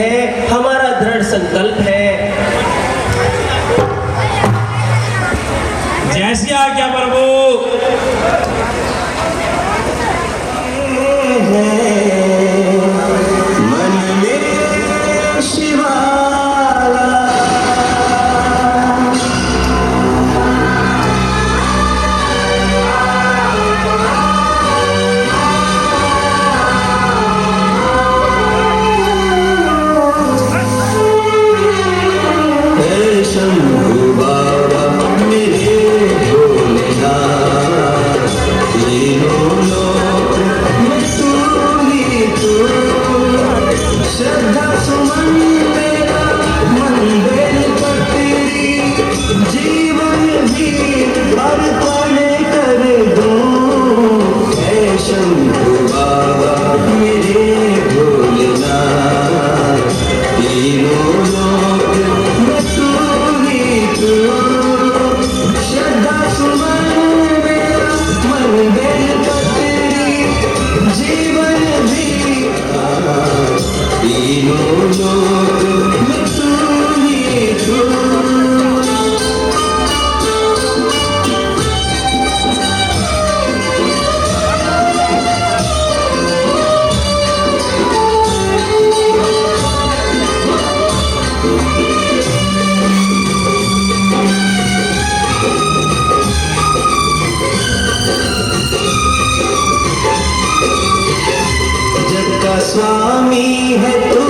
हमारा दृढ़ संकल्प है। जैसी आज्ञा प्रभु। मन में शिवाला हे शंभु बाबा मेरे भोलेनाथ, तीनों लोक में तू ही तू। श्रद्धा सुमन मेरा मंदिर पर तेरी, जीवन भी अर्पण कर दूं। हे शंभु बाबा मेरे भोलेनाथ, तीनों लोक में तू ही तू। श्रद्धा सुमन मेरा मंदिर पर तेरी, जीवन भी तीनों लोक में तू ही तू। जग का स्वामी है तू,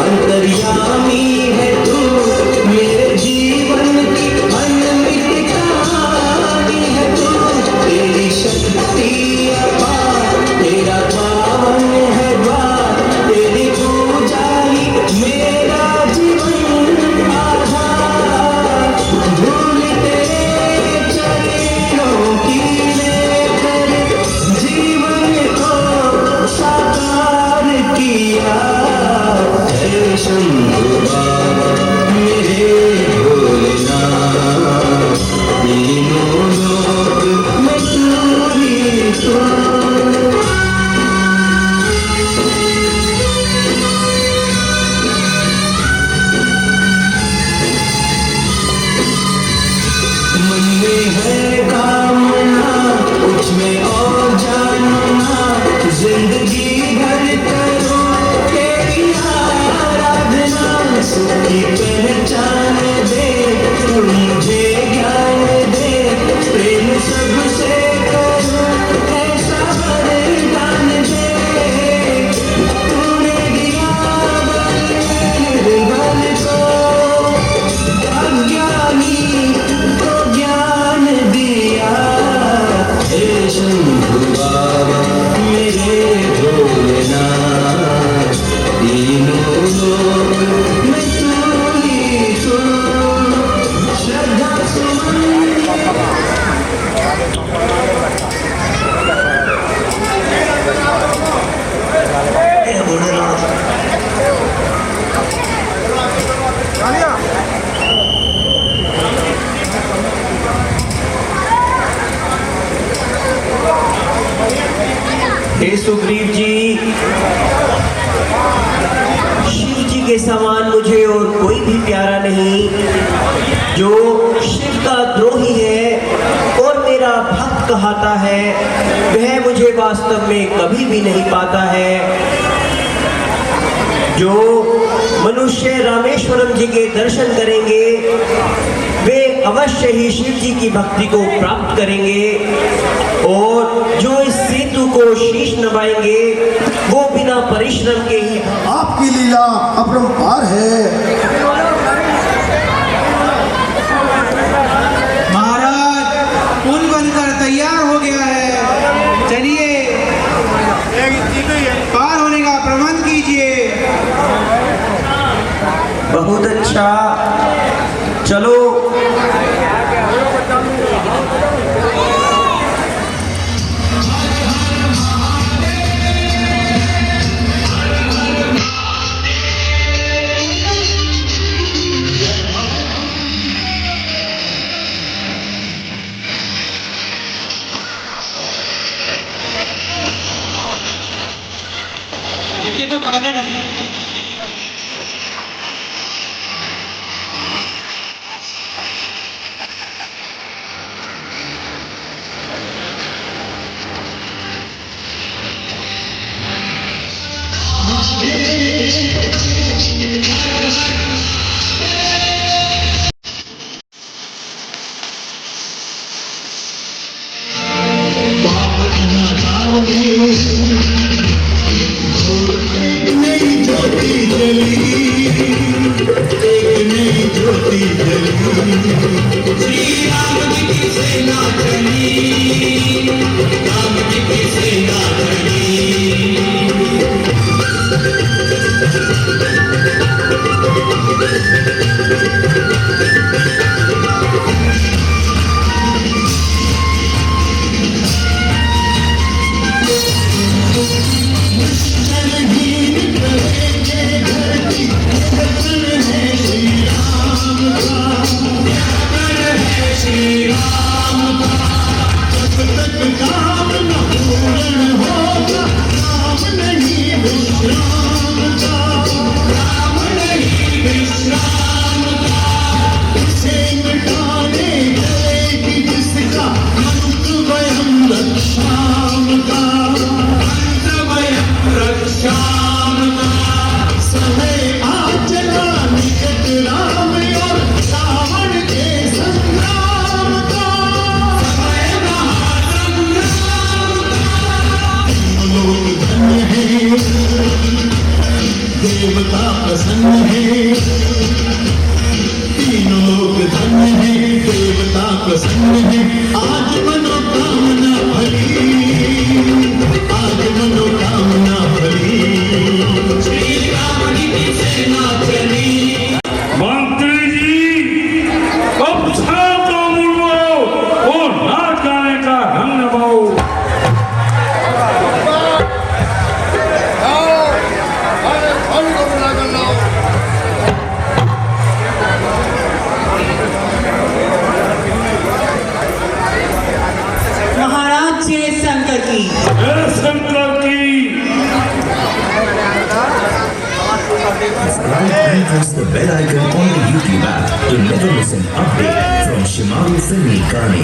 अंतर्यामी है तू, मेरे जीवन की अनमित कहानी है तू। तेरी शक्ति अपार, तेरा पावन है द्वार, तेरी पूजा ही मेरा जीवन आधार। धूल तेरे चरणों की लेकर जीवन को साकार किया। हे शंभु बाबा मेरे भोलेनाथ, तीनों लोक में तू ही तू। मन में है कामना, उसमें और जानना, जिंदगी भर करो तेरी आराधना। सुख की पहचान दे, तू मुझे ज्ञान दे, प्रेम सबसे करो ऐसा वरदान दे। तूने दिया बल को, अज्ञानी को ज्ञान दिया। हे शंभु बाबा मेरे भोलेनाथ, तीनों लोक में तू ही तू। श्रद्धा सुमन हे भोलेनाथ। हे सुग्रीव जी, शिव जी के समान मुझे और कोई भी प्यारा नहीं। जो शिव का द्रोही है और मेरा भक्त कहता है, वह मुझे वास्तव में कभी भी नहीं पाता है। जो मनुष्य रामेश्वरम जी के दर्शन करेंगे, वे अवश्य ही शिव जी की भक्ति को प्राप्त करेंगे, और जो इस सेतु को शीश नवाएंगे, वो बिना परिश्रम के ही। आपकी लीला अपरंपार है। महाराज पुल बनकर तैयार हो गया है, चलिए पार होने का प्रबंध कीजिए। बहुत अच्छा, चलो। देवता प्रसन्न है, तीनों लोग धन्य है, देवता प्रसन्न है। आज मनोकामना भरी, आज मनोकामना भरी। श्री राम की सेना चली। मंत्री जी अब शाम को मुड़ो और नाच गाने का ढंग निभाओ। महाराज श्री शंकर की शंकर की Subscribe and press the bell icon on the YouTube app to never miss an update from Shimaru Filmi Kani.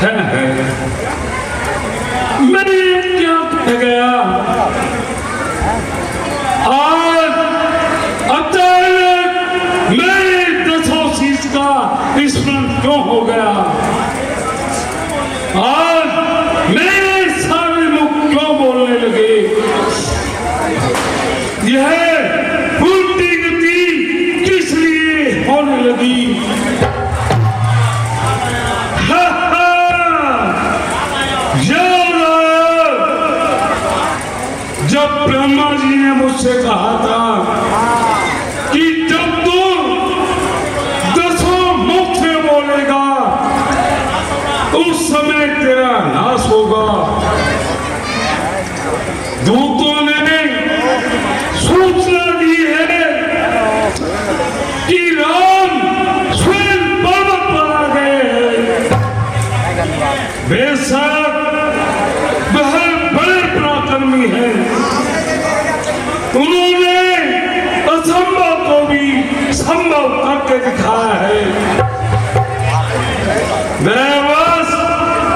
है। मैं क्या कह गया आज अचानक मेरे 10 शीश का स्मरण क्यों हो गया? आज मेरे सारे मुख क्यों बोलने लगे? यह उल्टी गति किस लिए होने लगी? जब ब्रह्मा जी ने मुझसे कहा था कि जब तू 10 मुख से बोलेगा उस समय तेरा नाश होगा। दूतों ने सूचना दी है कि राम स्वयं पर्वत पर आ गए हैं। बेशक वह बड़े पराक्रमी हैं, उन्होंने असंभव को भी संभव करके दिखाया है। मैं बस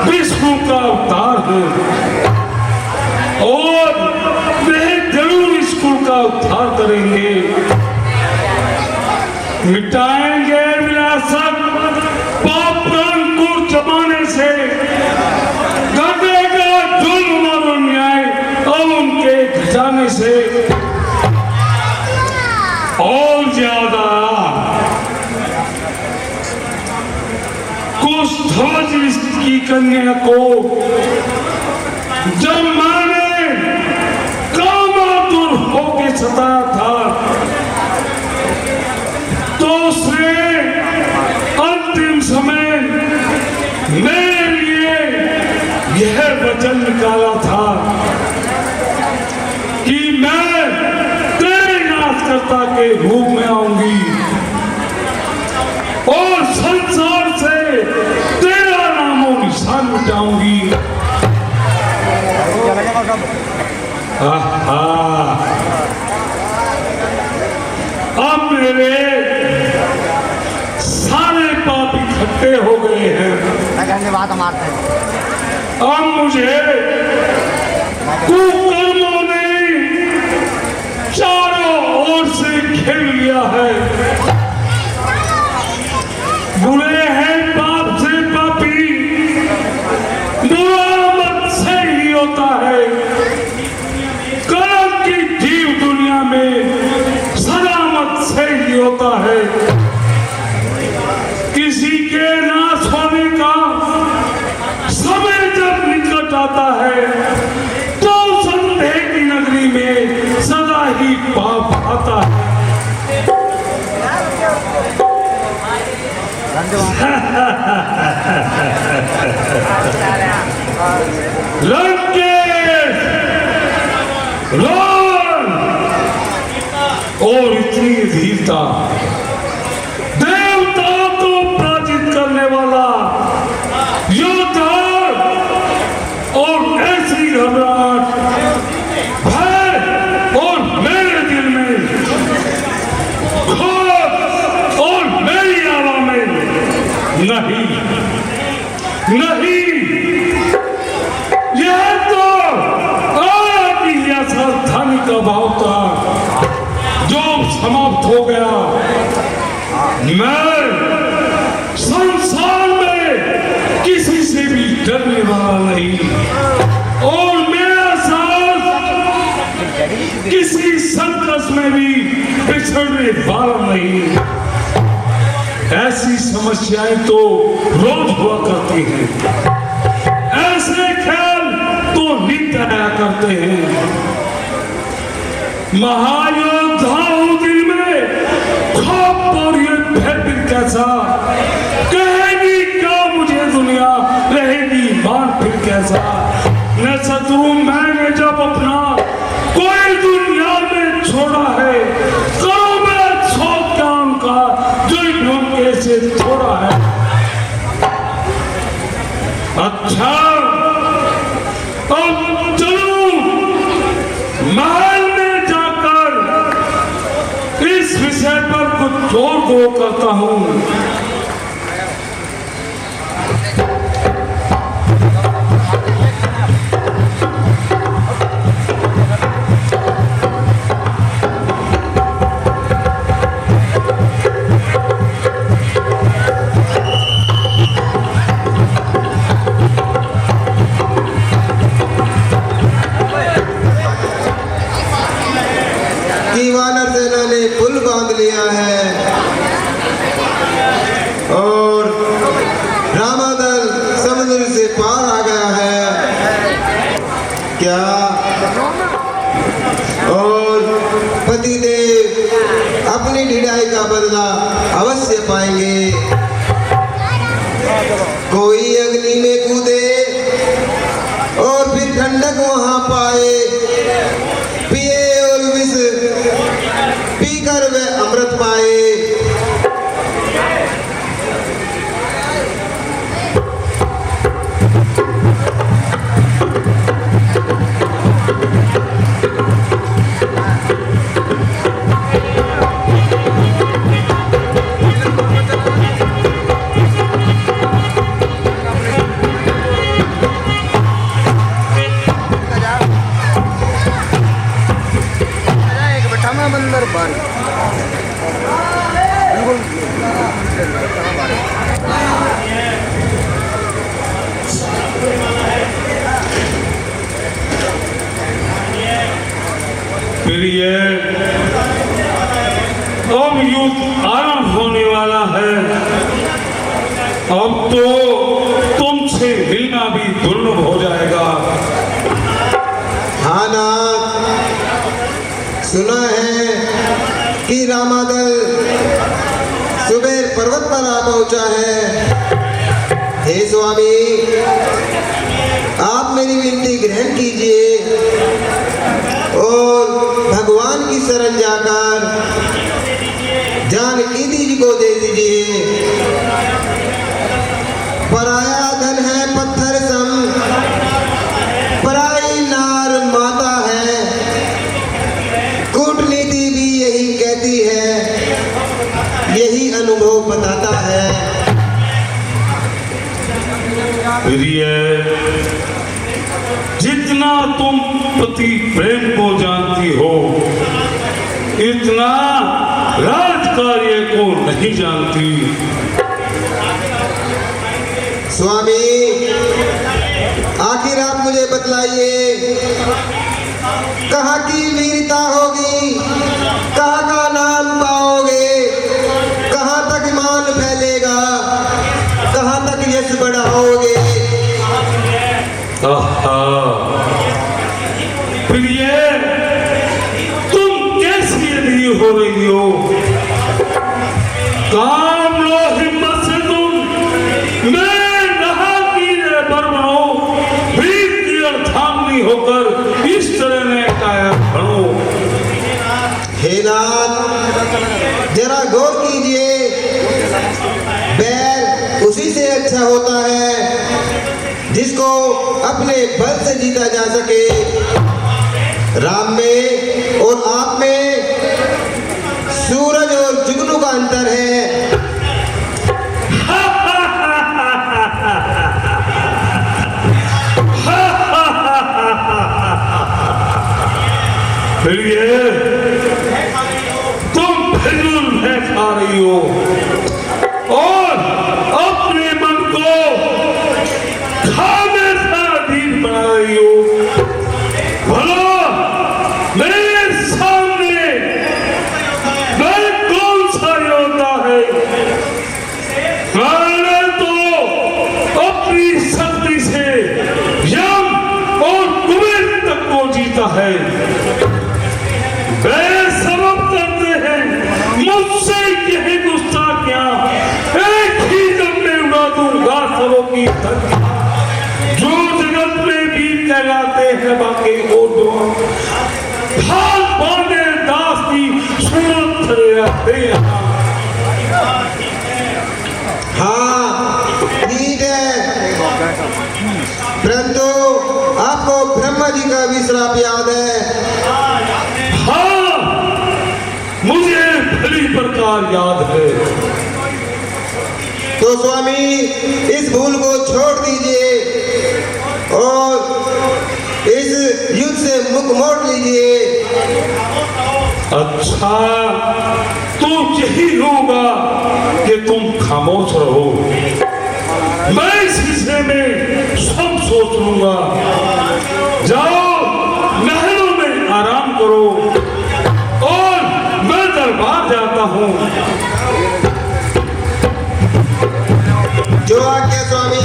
विष्णु का अवतार हूं और वे जरूर इस कुल का उद्धार करेंगे, मिटाएंगे विनाशक पाप अंकुर जमाने से, गंगेगा जुल्म और अन्याय अब उनके खजाने से। और ज्यादा कुष्ठध्वज की कन्या को जब मैंने कामातुर होके सताया था तो उसने अंतिम समय मेरे लिए यह वचन निकाला था कि मैं तेरे नाशकर्ता के रूप में आऊंगी और संसार से तेरा नामो निशान मिटाऊंगी। अब मेरे सारे पाप इकट्ठे हो गए हैं। अब मुझे कुकर्मों ने चारों ओर से घेर लिया है। बुरे हैं पाप से पापी, बुरा मत से ही होता है। कर्म की जीव दुनिया में सलामत से ही होता है। किसी के नाश होने का समय जब निकट आता है तो संदेह की नगरी में सदा ही पाप आता है। लंकेश, रावण और इतनी धीरता, देवताओं को पराजित करने वाला योद्धा और ऐसी घबराहट, भय और मेरे दिल में खौफ और मेरी आवा में नहीं, नहीं, यह तो आदि या सावधानी का भाव था जो समाप्त हो गया। मैं संसार में किसी से भी डरने वाला नहीं और मेरा साथ किसी संकट में भी पिछड़ने वाला नहीं। ऐसी समस्याएं तो रोज हुआ करती हैं, ऐसे ख्याल तो नित्य आया करते हैं। महायोद्धाओं दिल में खौफ और ये भय फिर कैसा, कहेगी क्या मुझे दुनिया, रहेगी मान फिर कैसा। न शत्रु मैंने जब अपना कोई दुनिया में छोड़ा है, करो मैं शोक क्या उनका जो इन्होंने से छोड़ा है। अच्छा अब चलो महल में जाकर इस विषय पर कुछ और गौर करता हूं। क्या और पतिदेव अपनी ढिढ़ाई का बदला अवश्य पाएंगे। कोई अग्नि में कूदे और फिर ठंडक वहां पाए, पिए और विष पीकर वह अमृत पाए। फिर ये अब युद्ध आरंभ होने वाला है। अब तो तुमसे मिलना भी दुर्लभ हो जाएगा। हाँ नाथ, सुना है कि रामादल सुबेर पर्वत पर आ पहुंचा है। हे स्वामी, आप मेरी विनती ग्रहण कीजिए और भगवान की शरण जाकर जानकी जी को दे दीजिए। पराया धन है पत्थर सम, पराई नार माता है। कूटनीति भी यही कहती है, यही अनुभव बताता है। प्रिय, जितना तुम पति प्रेम को जानती हो, इतना राजकार्य को नहीं जानती। स्वामी, आखिर आप मुझे बतलाइए, कहाँ की वीरता होगी, कहाँ का नाम पाओगे, कहाँ तक मान फैलेगा, कहाँ तक यश बढ़ाओगे। प्रिय, तुम कैसी अधीर हो रही हो? काम लो हिम्मत से तुम, मैं नहा कीरे बरबनो, वीर की अर्धांगिनी होकर इस तरह ने काया खड़ो। हे नाथ, जरा गौर कीजिए, बैर उसी से अच्छा होता है जिसको अपने बल से जीता जा सके। राम में और आप में सूरज और जुगनू का अंतर है। फिर ये तुम फिजूल में खा रही हो और अपने मन को खाने का अधीन बना रही हो। भला मेरे सामने मैं कौन सा योद्धा है? मैंने तो अपनी शक्ति से यम और कुबेर तक को जीता है। बेसबब करते हैं मुझसे यही गुस्ताखियां, एक ही दम में उड़ा दूंगा सबों की धरती। जो जगत में भी कहलाते हैं बाकी वो दो भाग बांधे दास की सूरत खड़े रहते हैं। हाँ ठीक है, परंतु आपको ब्रह्मा जी का भी श्राप याद है। हाँ, मुझे भली प्रकार याद है। तो स्वामी, इस भूल को छोड़ दीजिए और इस युद्ध से मुख मोड़ लीजिए। अच्छा, तो यही होगा कि तुम खामोश रहो। मैं इस विषय में सब सोच लूंगा। जाओ महलों में आराम करो और मैं दरबार जाता हूँ। जो आज्ञा स्वामी।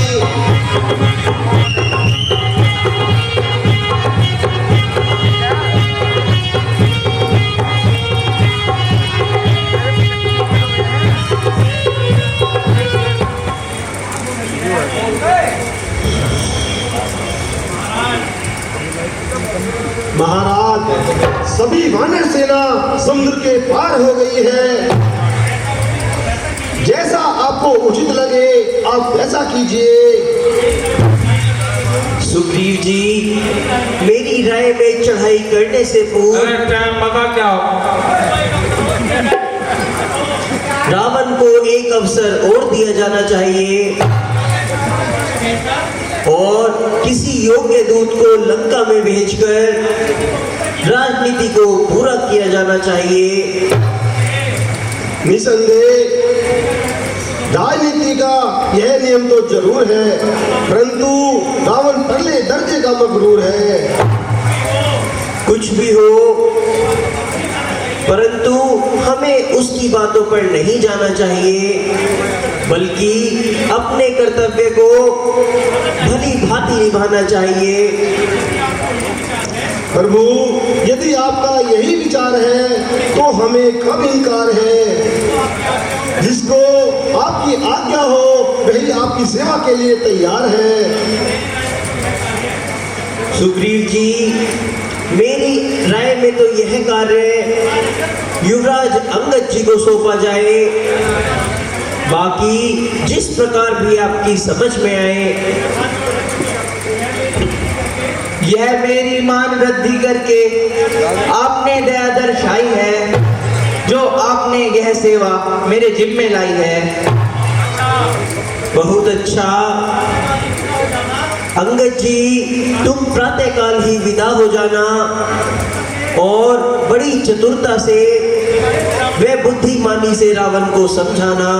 सभी वानर सेना समुद्र के पार हो गई है। जैसा आपको उचित लगे आप वैसा कीजिए। सुग्रीव जी, मेरी राय में चढ़ाई करने से पूर्व अरे टाइम बता क्या हो? रावण को एक अवसर और दिया जाना चाहिए और किसी योग्य दूत को लंका में भेजकर राजनीति को पूरा किया जाना चाहिए। निसंदेह राजनीति का यह नियम तो जरूर है, परंतु रावण पहले दर्जे का मगरूर है। कुछ भी हो, परंतु हमें उसकी बातों पर नहीं जाना चाहिए, बल्कि अपने कर्तव्य को भली भांति निभाना चाहिए। प्रभु, यदि आपका यही विचार है तो हमें कब इनकार है। जिसको आपकी आज्ञा हो वही आपकी सेवा के लिए तैयार है। सुग्रीव जी, मेरी राय में तो यह कार्य युवराज अंगद जी को सौंपा जाए। बाकी जिस प्रकार भी आपकी समझ में आए। यह मेरी मान वृद्धि करके आपने दया दर्शाई है, जो आपने यह सेवा मेरे जिम्मे लाई है। बहुत अच्छा। अंगद जी, तुम प्रातःकाल ही विदा हो जाना और बड़ी चतुरता से व बुद्धिमानी से रावण को समझाना।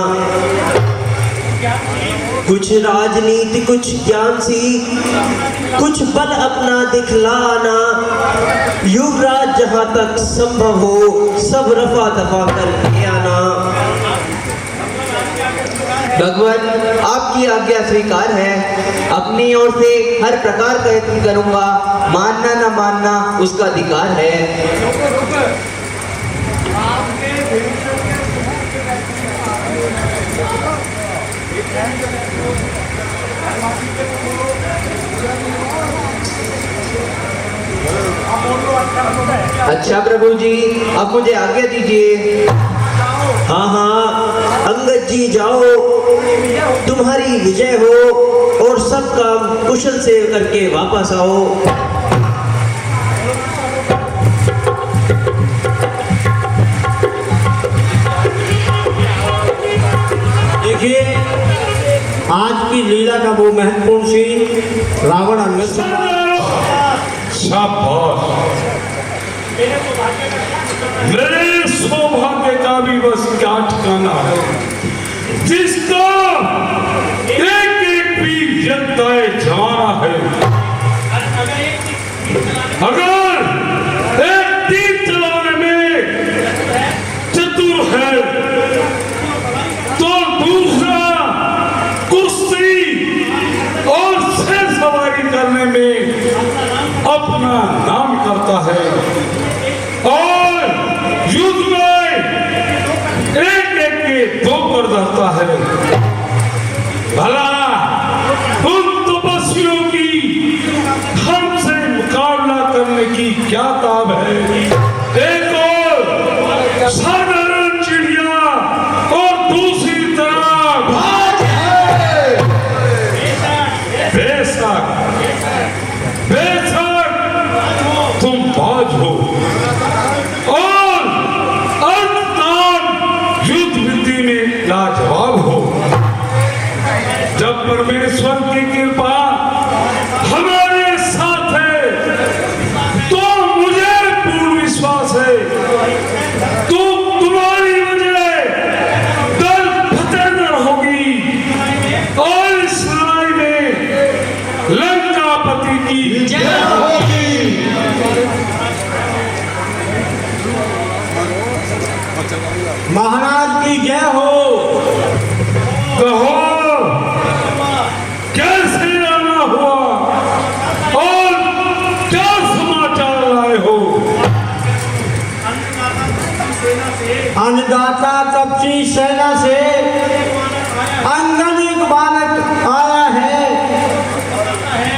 कुछ राजनीति, कुछ ज्ञान सी, कुछ बल अपना दिखलाना। युवराज जहां तक संभव हो सब रफा दफा करके आना। भगवान, आपकी आज्ञा स्वीकार है। अपनी ओर से हर प्रकार का यत्न करूंगा। मानना न मानना उसका अधिकार है। अच्छा प्रभु जी, अब मुझे आज्ञा दीजिए। हाँ हाँ, अंगद जी जाओ, तुम्हारी विजय हो और सब काम कुशल से करके वापस आओ। देखिए, आज की लीला का वो महत्वपूर्ण सीन रावण अंगद शाबाश, मेरे सौभाग्य का भी बस क्या ठिकाना है, जिसका एक एक भी यत्ताए जमाना है। अगर एक तीर चलाने में चतुर है तो दूसरा कुश्ती और शेर सवारी करने में अपना नाम करता है और युद्ध में एक एक के दो कर देता है। भला उन तपस्वियों की हमसे मुकाबला करने की क्या ताब है। एक और साधारण चिड़िया और दूसरी तरफ बेशक तुम बाज हो और अंतकाल युद्ध विधि में लाजवाब हो। जब परमेश्वर की कृपा हमारे साथ है तो मुझे पूर्ण विश्वास है तुम्हारी वजह दल फतेह न होगी और इस लड़ाई में लंकापति की जय होगी। महाराज की जय हो। कहो कैसे आना हुआ और क्या समाचार लाए हो। अन्नदाता कपची सेना से अंगद एक बालक आया है,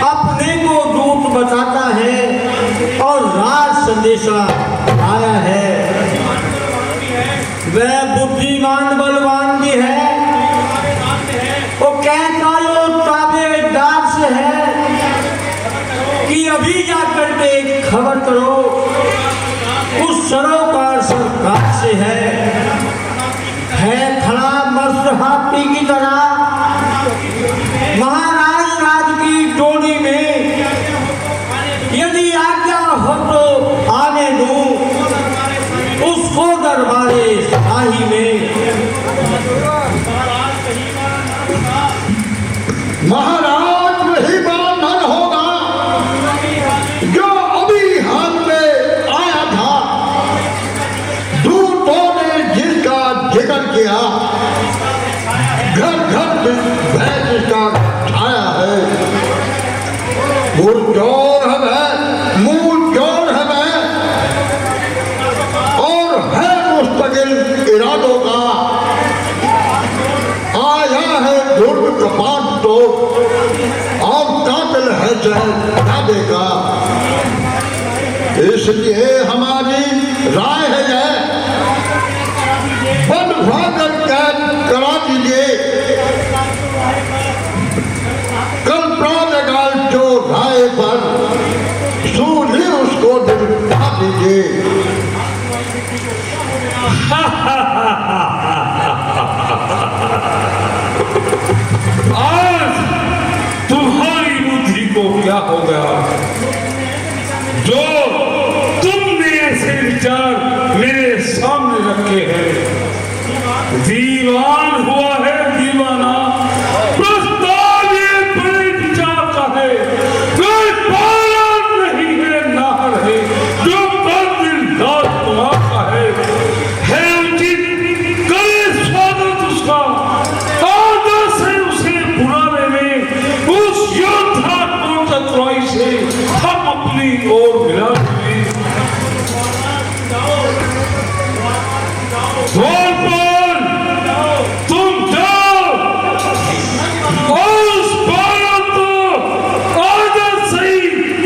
अपने को दूत बताता है और राज संदेशा अभी जाकर के खबर करो उस सरोकार सरकार से है खड़ा मस्त हाथी की तरह महाराज राज की टोली में। यदि आज्ञा हो तो आने दूं उसको दरबारे शाही में। महाराज वही बंधन होगा जो अभी हाथ में आया था। दूतों ने जिसका जिक्र किया, घर घर भय जिसका छाया है, वो चोर है, मूल चोर है और है मुस्तकिल इरादों का। आया है दुर्ग कपाट तो अब कातिल है चाहे का। इसलिए हमारी राय है बंधवाकर कैद करा दीजिए। कल प्रातःकाल जो राय पर सूली उसको दिखा दीजिए। आज तुम्हारी बुद्धि को क्या हो गया जो तुमने ऐसे विचार मेरे सामने रखे हैं? दीवान हुआ है दीवाना, प्रस्ताव ये बड़े विचार का है। कोई पालन नहीं है नाहर है जो कर दिल रात तुम्हारा है उचित करे स्वागत उसका। आदर से उसे बुलाने में उस योद्धा को चतुराई से हम अपनी ओर मिला देंगे। द्वारपाल तुम जाओ और उस बालक को आदर से ही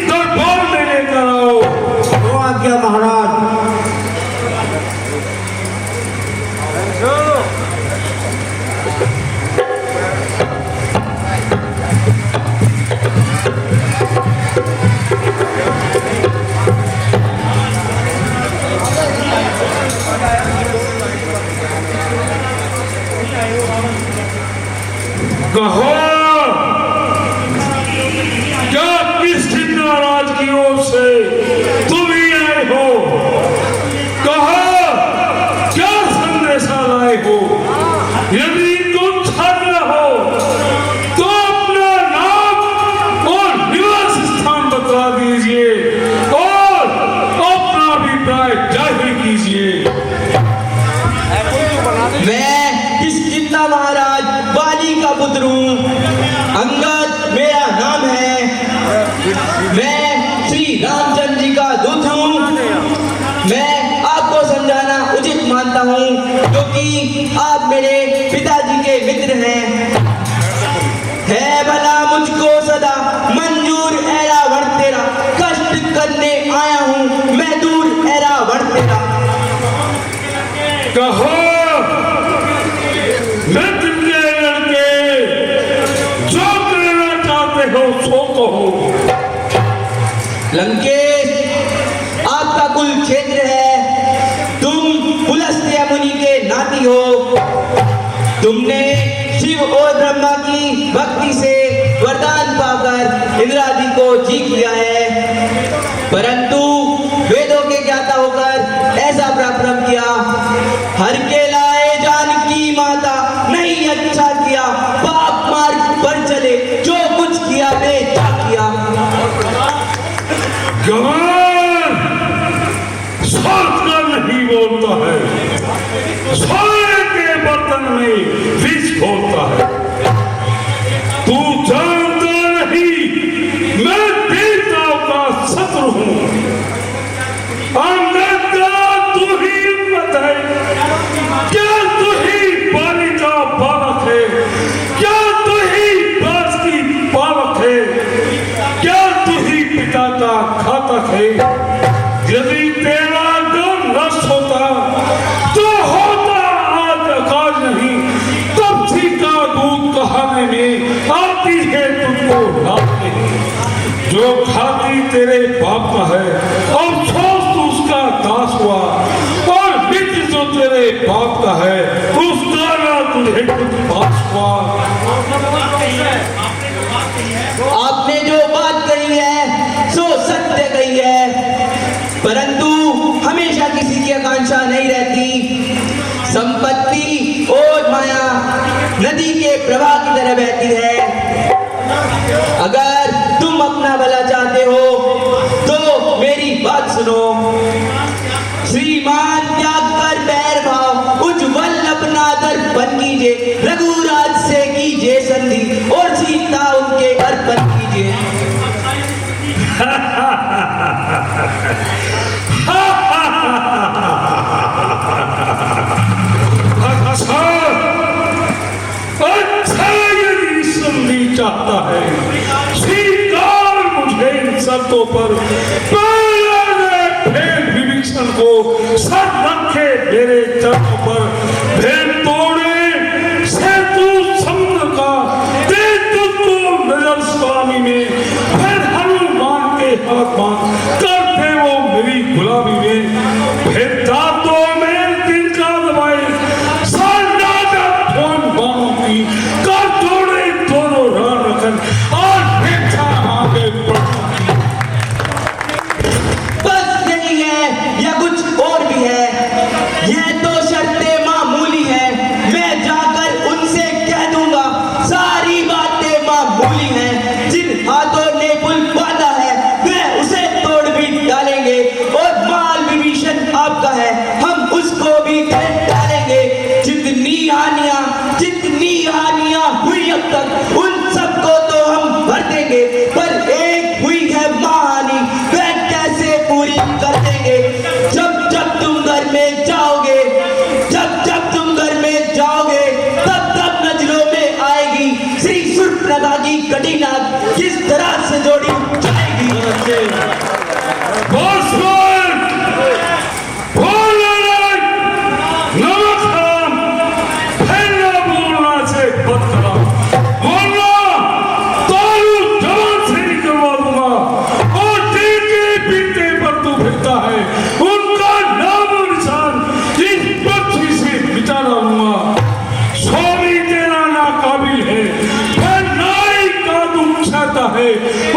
दरबार में लेकर आओ। तो आज्ञा महाराज। कहो क्या किसकी नाराज की ओर से तुम ही आए हो? कहो क्या संदेशा लाए हो? यदि तुम छात्र हो तो अपना नाम और निवास स्थान बता दीजिए और अपना अभिप्राय जाहिर कीजिए। मैं किसकिंदा महाराज बाली का पुत्र हूँ। अंगद मेरा नाम है। मैं श्री रामचंद्र जी का दूत हूँ। मैं आपको समझाना उचित मानता हूँ क्योंकि आप मेरे पिताजी के मित्र हैं। है भला मुझको सदा मंजूर ऐरावण तेरा, कष्ट करने आया हूँ मैं दूर ऐरावण तेरा। कहो मित्र के लड़के जो करना चाहते हो सो कहो। लंकेश आपका कुल क्षेत्र है। तुम पुलस्त्य मुनि के नाती हो। तुमने शिव और ब्रह्मा की भक्ति से वरदान पाकर इंद्रादि को जीत लिया है, परंतु वेदों के ज्ञाता होकर ऐसा पराक्रम किया हर के लाए जानकी माता नहीं अच्छा किया। पाप मार्ग पर चले जो कुछ किया बेचा किया। गवार स्वार्थ का नहीं बोलता है, सोने के बर्तन में विष घोलता है। तू जानता नहीं मैं देवताओं का शत्रु हूँ। अंगद का तू ही हिम्मत है, क्या तू ही बाली का बालक है, क्या तू ही बास की बालक है, क्या तू ही पिता का घातक है। यदि तेरा गुण नष्ट होता तो होता आज अकाल नहीं। तब का दूध कहाने में आती है तुझको रात नहीं। जो जो खाती तेरे बाप का है और सोच तू उसका दास हुआ, और मित्र जो तेरे बाप का है उसका ना तुझे कुछ पास हुआ। आपने जो बात कही है सो सत्य कही है, परंतु हमेशा किसी की आकांक्षा नहीं रहती। संपत्ति और माया नदी के प्रवाह की तरह बहती है। अगर तुम अपना भला चाहते हो तो मेरी बात सुनो। श्रीमान त्याग कर बैर भाव, उज्जवल अपना दर्पण कीजिए, रघुराज से कीजिए संधि और सीता उनके अर्पण कीजिए। अच्छा यदि संधि चाहता है, स्वीकार मुझे इन शर्तों पर। भेद विभीषण को सर रखे मेरे चरणों पर, भेद तोड़े सेतु समुद्र का, दे तुझको नजर स्वामी में, फिर हनुमान के हाथ मान करते वो मेरी गुलामी में। फिर दांतों में दिल का दबाए कर जोड़े दोनों रान रखन और बेटा आगे बढ़ा। बस यही है या कुछ और भी है? यह तो शर्तें मामूली है, मैं जाकर उनसे कह दूंगा सारी बातें मामूली हैं। जिन हाथों ने पुल बांधा है वे उसे तोड़ भी डालेंगे, और माल विभीषण आपका है हम उसको भी तोड़ डालेंगे। जितनी हानियां हुई अब तक उन सबको तो हम भर देंगे, पर एक हुई है महाहानि, वह कैसे पूरी कर देंगे? जब जब तुम घर में जाओगे, जब तुम घर में जाओगे, तब नजरों में आएगी श्री शूर्पणखा की कटी नाक किस तरह से जोड़ी जाएगी।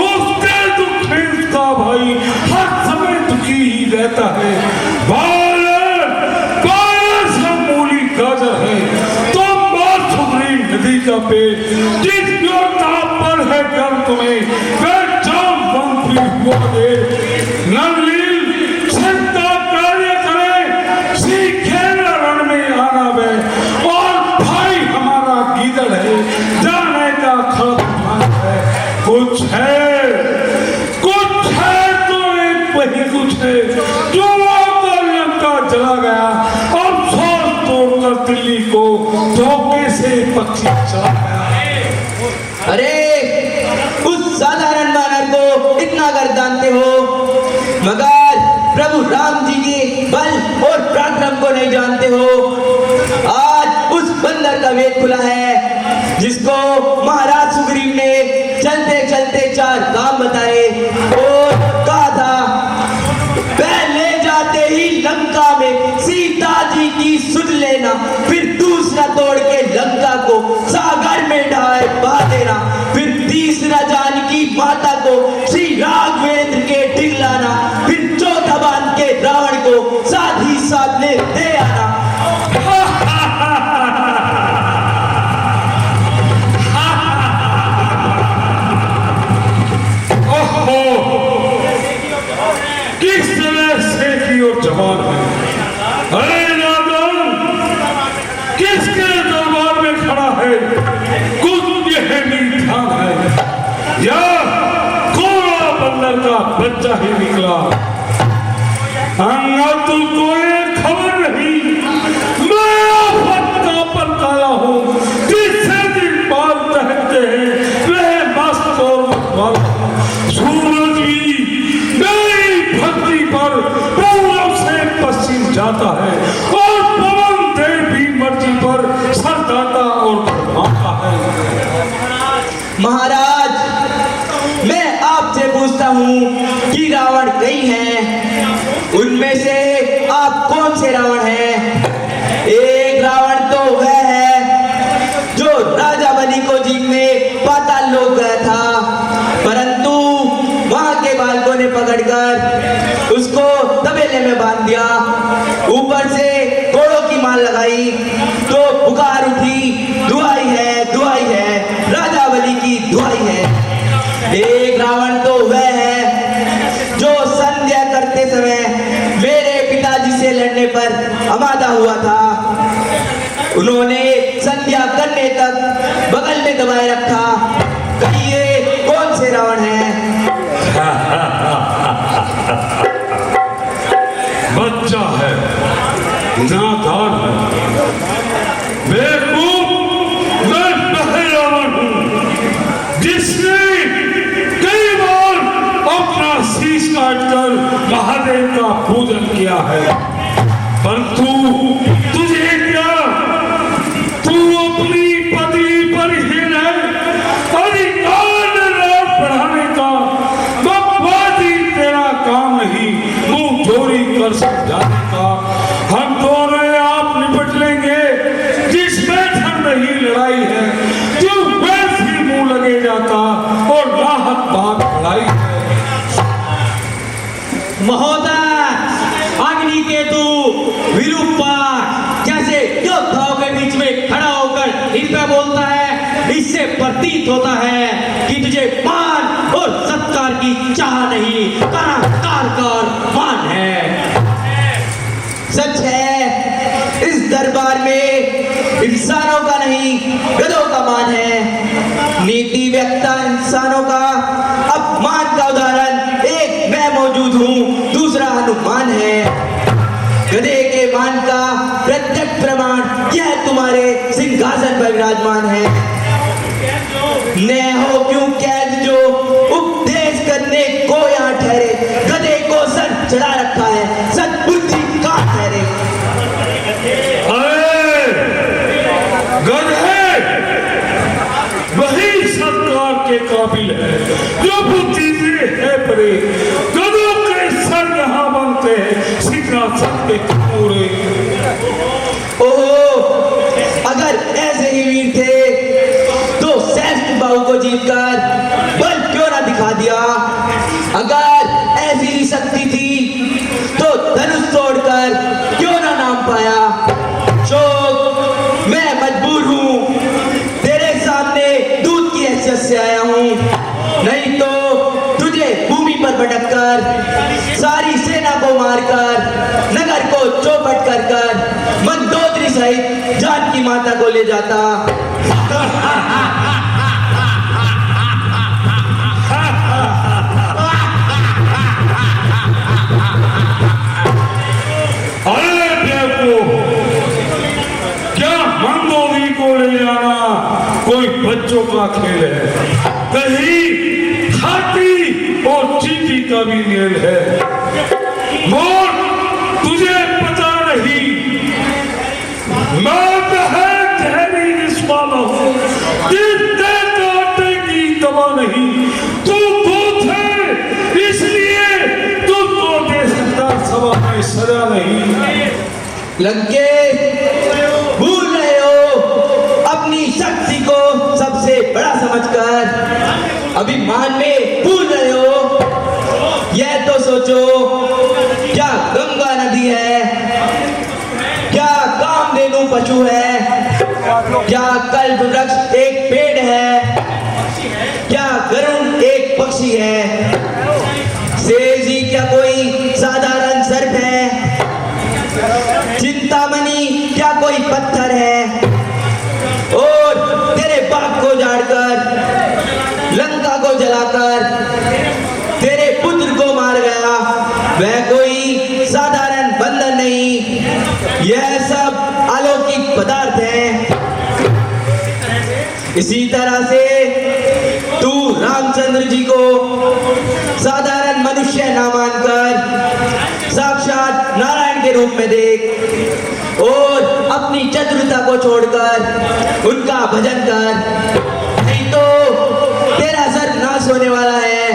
उसके दुख में उसका भाई हर समय दुखी ही रहता है। मूली गाजर है तो सुधरी नदी का पेड़, जिस योद्धा पर है गर्व तुम्हें वह जाम बंद भी हुआ दे। नवलील चिंता कार्य करे, सीखे न रण में आना वे, और भाई हमारा गीदड़ है जाने का खड़ा है। कुछ है तो एक वही कुछ है जो लंका चला गया, और सोच तोड़कर दिल्ली को धोखे से पक्षी चला गया। अरे उस साधारण मानव को इतना कर जानते हो, मगर प्रभु राम जी के बल और पराक्रम को नहीं जानते हो। आज उस बंदर का वेद खुला है जिसको महाराज सुग्रीव ने चलते चलते 4 काम बताए और कहा था पहले जाते ही लंका में सीता जी की सुध लेना, फिर दूसरा तोड़ के लंका को सागर में बहा देना, फिर तीसरा जानकी माता को श्री राघवेंद्र के टिगलाना, फिर चौथा बांध के रावण को साथ ही साथ ले दे आना। किस तरह से की और जवान है। अरे राजन किसके दरबार में खड़ा है? कुछ यह ध्यान है या कोड़ा बंदर का बच्चा ही निकला? तुमको ये खबर नहीं, मैं आफत का पर काला हूँ, जिससे दिन बाल कहते हैं वह मस्त और मतवाला। सूरज भी मेरी भक्ति पर पूरब से पश्चिम जाता है, और पवन देव भी मर्जी पर सर जाता और आता है। महाराज मैं आपसे पूछता पूछता हूँ कि रावण कई हैं, उनमें से आप कौन से रावण हैं? एक रावण तो वह है जो राजा बलि को जीतने पाताल लोक गया था, परंतु वहां के बालकों ने पकड़कर उसको तबेले में बांध दिया, ऊपर से घोड़ों की मार लगाई तो पुकार उठी, दुहाई है राजा बलि की दुहाई है। एक रावण तो वह है जो संध्या करते समय मेरे पिताजी से लड़ने पर आमादा हुआ था, उन्होंने संध्या करने तक बगल में दबाए रखा। कहिए कौन से रावण हैं? बच्चा है, नादान है, बेवकूफ। मैं वह रावण हूं जिसने कई बार अपना शीश काटकर महादेव का पूजन किया है, परंतु तुझे क्या, तू अपनी पदवी पर ही रह, अधिकार राज बढ़ाने का बकवादी तेरा काम नहीं, मुंह चोरी कर समझाने का। हम दोनों आप निपट लेंगे, जिस बैठक नहीं लड़ाई है जो वैसी मुंह लगे जाता और राहत बात लड़ाई है। महोदय, अग्निकेतु विरूपाक्ष जैसे योद्धाओं के बीच में खड़ा होकर निर्भय बोलता है, इससे प्रतीत होता है कि तुझे मान और सत्कार की चाह नहीं, कार मान है। सच है, इस दरबार में इंसानों का नहीं गधों का मान है। नीति व्यक्ता इंसानों का अपमान का उदाहरण एक मैं मौजूद हूँ, दूसरा हनुमान है। गधे के मान का प्रत्यक्ष प्रमाण यह तुम्हारे सिंहासन पर विराजमान है। न हो क्यों कैद जो उपदेश करने को यहाँ ठहरे, गधे को सर चढ़ा रखा है, सद्बुद्धि का ठहरे। गधे वही सरकार के काबिल है जो बुद्धि से है परे, गधों के सर यहाँ बनते हैं सिंहासन के पूरे। ओहो, अगर ऐसे ही वीर थे तो श्रेष्ठ बाहु को जीतकर बल क्यों ना दिखा दिया? अगर ऐसी ही शक्ति थी तो धनुष तोड़कर क्यों ना नाम पाया? शोक, मैं मजबूर हूँ, तेरे सामने दूध की हैसियत से आया हूँ, नहीं तो तुझे भूमि पर भटक कर सारी सेना को मारकर नगर को चौपट कर मंदोदरी सहित जानकी माता को ले जाता। अरे बेवकूफ, क्या मंदोदरी को ले जाना कोई बच्चों का खेल है? कहीं हाथी और चींटी का भी मेल है। मोर, तुझे पता नहीं, मैं गहरी निष्पाला हूँ, जितने कांटे की दवा नहीं, तू दूत है, इसलिए तुझको दे सकता सभा में सजा नहीं। लंकेश, भूल रहे हो अपनी शक्ति को सबसे बड़ा समझकर, अभिमान में भूल रहे हो। यह तो सोचो, क्या गंगा नदी है, क्या कामधेनु पशु है, क्या कल्प वृक्ष एक पेड़ है, क्या गरुड़ एक पक्षी है, सेजी क्या कोई साधारण सर्प है, चिंतामणि क्या कोई पत्थर है, और तेरे बाप को जाड़कर लंका को जलाकर तेरे पुत्र को मार गया वह कोई साधारण बंधन नहीं, यह सब अलौकिक पदार्थ है। इसी तरह से तू रामचंद्र जी को साधारण मनुष्य ना मानकर साक्षात नारायण के रूप में देख और अपनी चतुरता को छोड़कर उनका भजन कर, नहीं तो तेरा सर्वनाश होने वाला है।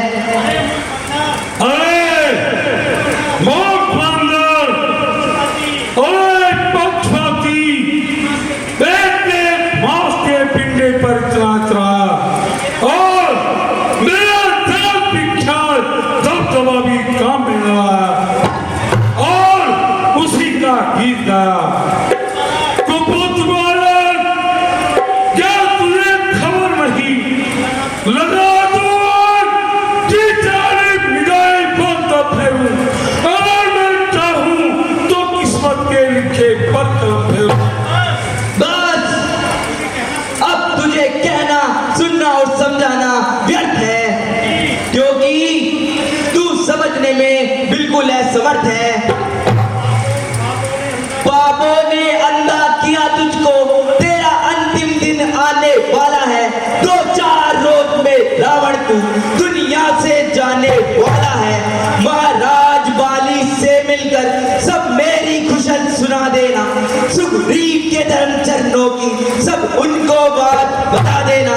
उनको बात बता देना।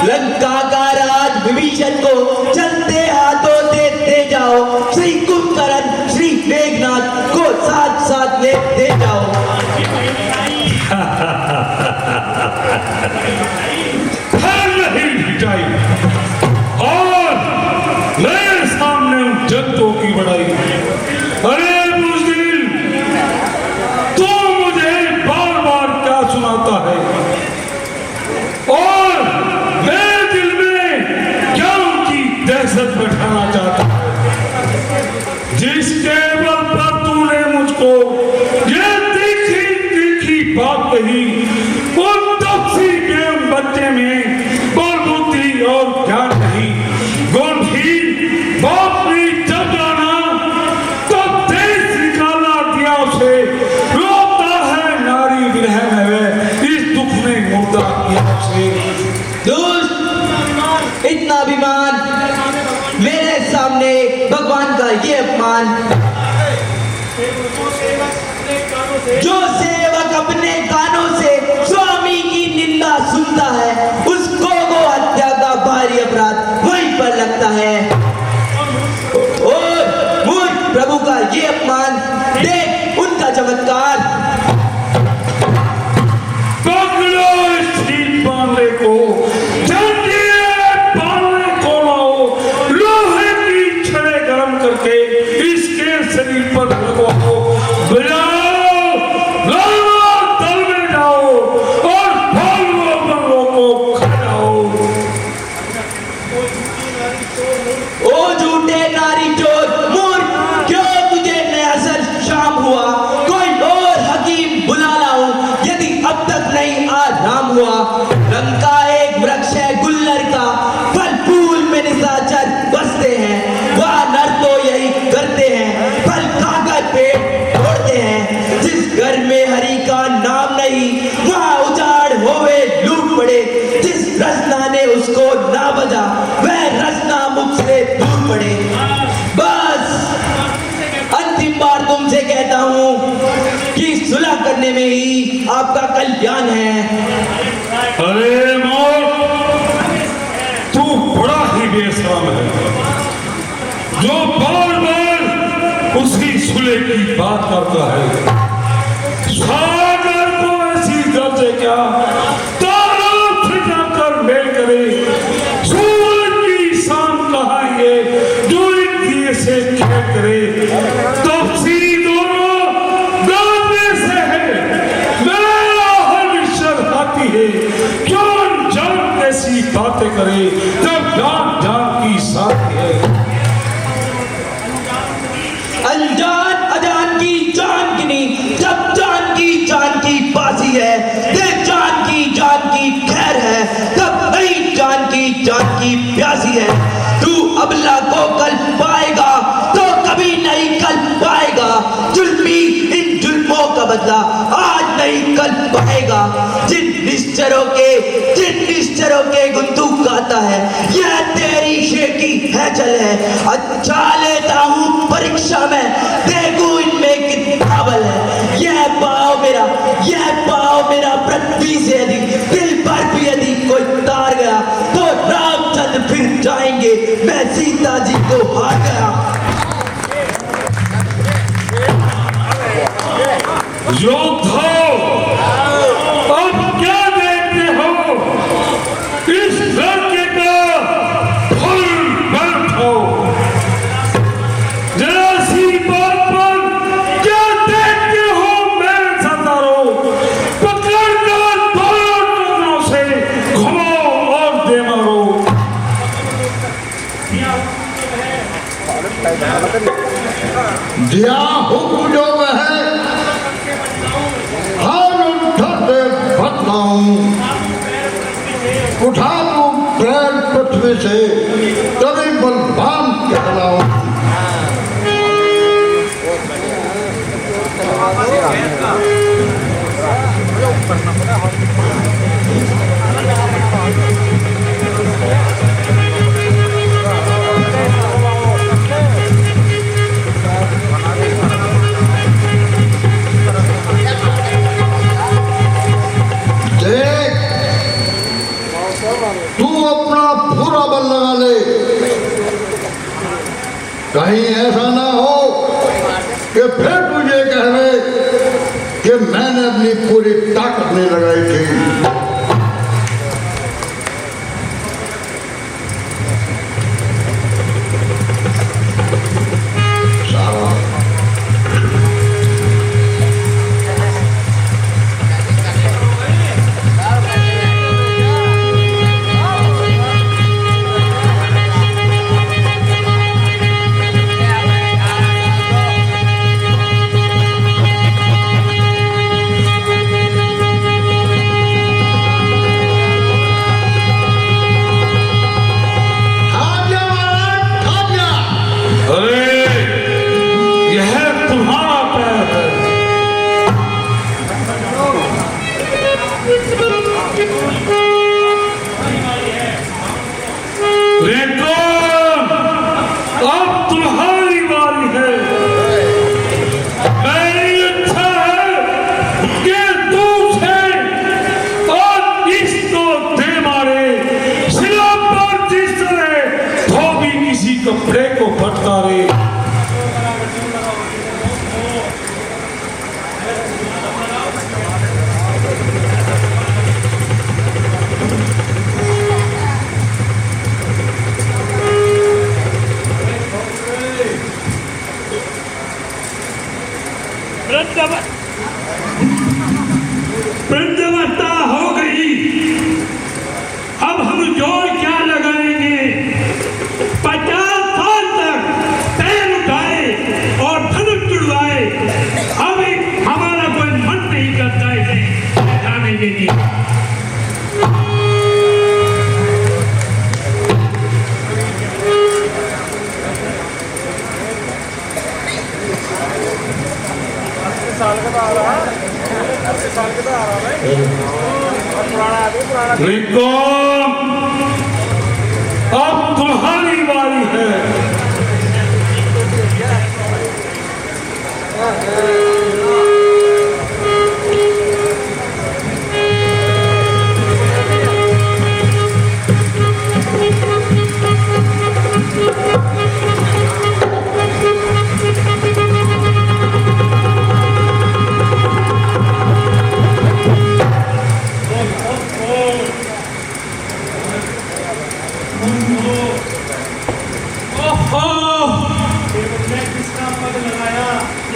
लंका का राज विभीषण को चलते हाथों देते जाओ। श्री कुंभकर्ण श्री मेघनाथ को साथ साथ लेते जाओ। फिर नहीं भिटाई और मेरे सामने उन जंतुओं की बड़ाई। अरे बुज़दिल, तू मुझे बार बार क्या सुनाता है और मेरे दिल में क्या उनकी दहशत बैठाना चाहता है। जिसके बल पर तूने मुझको ये तीखी तीखी बात कही, उन तपसी के बच्चे में बलबुद्धि और ज्ञान नहीं, गुणहीन बाप ने जब जाना तो देश निकाला दिया उसे, रोता है नारी विरह में वह, इस दुख में मुर्दा किया उसे। दुष्ट, इतना अभिमान, मेरे सामने भगवान का ये अपमान। जो सेवक अपने कानों से स्वामी की निंदा सुनता है, उसको गो हत्या का भारी अपराध वहीं पर लगता है। और मूर्ख प्रभु का ये अपमान, देख उनका चमत्कार। पकड़ो इस ठीक बांधे को, जल्दी बांधे को लाओ, लोहे की छड़े गरम करके इसके शरीर पर लगवाओ, बजाओ, लाओ, दल में जाओ और भालुओं बंगलों को खाओ। ओ झूठे नारी चोर मूर्ख, क्यों तुझे नया सर शाम हुआ? कोई और हकीम बुला लाऊं यदि अब तक नहीं आराम हुआ। लंका एक वृक्ष है गुल्लर का, फल फूल में निशाचर बसते हैं। वह नर तो यही करते हैं, फल खाकर पेट तोड़ते हैं। जिस घर में हरि का नाम नहीं, वहाँ उजाड़ होवे लूट पड़े। जिस रसना ने उसको ना बजा, वह रसना मुझसे दूर पड़े। बस अंतिम बार तुमसे कहता हूँ कि सुलह करने में ही आपका कल्याण है। अरे मौत, तू बड़ा ही बेशरम है, जो बार बार उसी सुलह की बात करता है। सागर को ऐसी दर्जे क्या, तारों से जाकर मेल करे, सूरज की शान कहाएंगे जो इनकी से खेल करे। तपसी दोनों गाने से है, मेरा हर ईश्वर हाथी है, क्यों जान कैसी बातें करे जब जान जान की साथी है। अनजान अजान की जान गिनी, जब जान की बाजी है। देख जान की खैर है, तब नहीं जान की प्यासी है। तू अबला को कल पाएगा तो कभी नहीं कल पाएगा। जुल्मी इन जुल्मों का बदला आज नहीं कल पाएगा। जिन निश्चरों के गुंतु गाता है, यह तेरी शेकी है चल है। अच्छा लेता हूँ परीक्षा में, देखूं इनमें कितना बल है। यह पाँव मेरा पृथ्वी से अधिक, दिल पर भी यदि कोई तार गया तो रामचंद्र फिर जाएंगे, मैं सीता जी को हार गया। योद्धाओं, अब क्या देखते हो? इस लड़के का फल बैठो। जरा सी बात पर क्या देखते हो मेरे सरदारों? पकड़कर दोनों टुकड़ों से घुमाओ और दे मारो। दिया हुक्म जो है उठा दूं पैर पृथ्वी से, तभी बलवान कहलाऊं। देख तू अपना पूरा बल लगा ले। कहीं ऐसा ना हो कि फिर तुझे कहे कि मैंने अपनी पूरी ताकत नहीं लगाई थी। कपड़े को फटकारे। वृद्धावस्था हो गई, अब हम जोर क्या लगाएंगे? 50 साल तक पैर उठाए और धनुष चुड़वाए, अब हमारा कोई मन नहीं करता इसे जाने के लिए। रिको, अब तुम्हारी बारी है।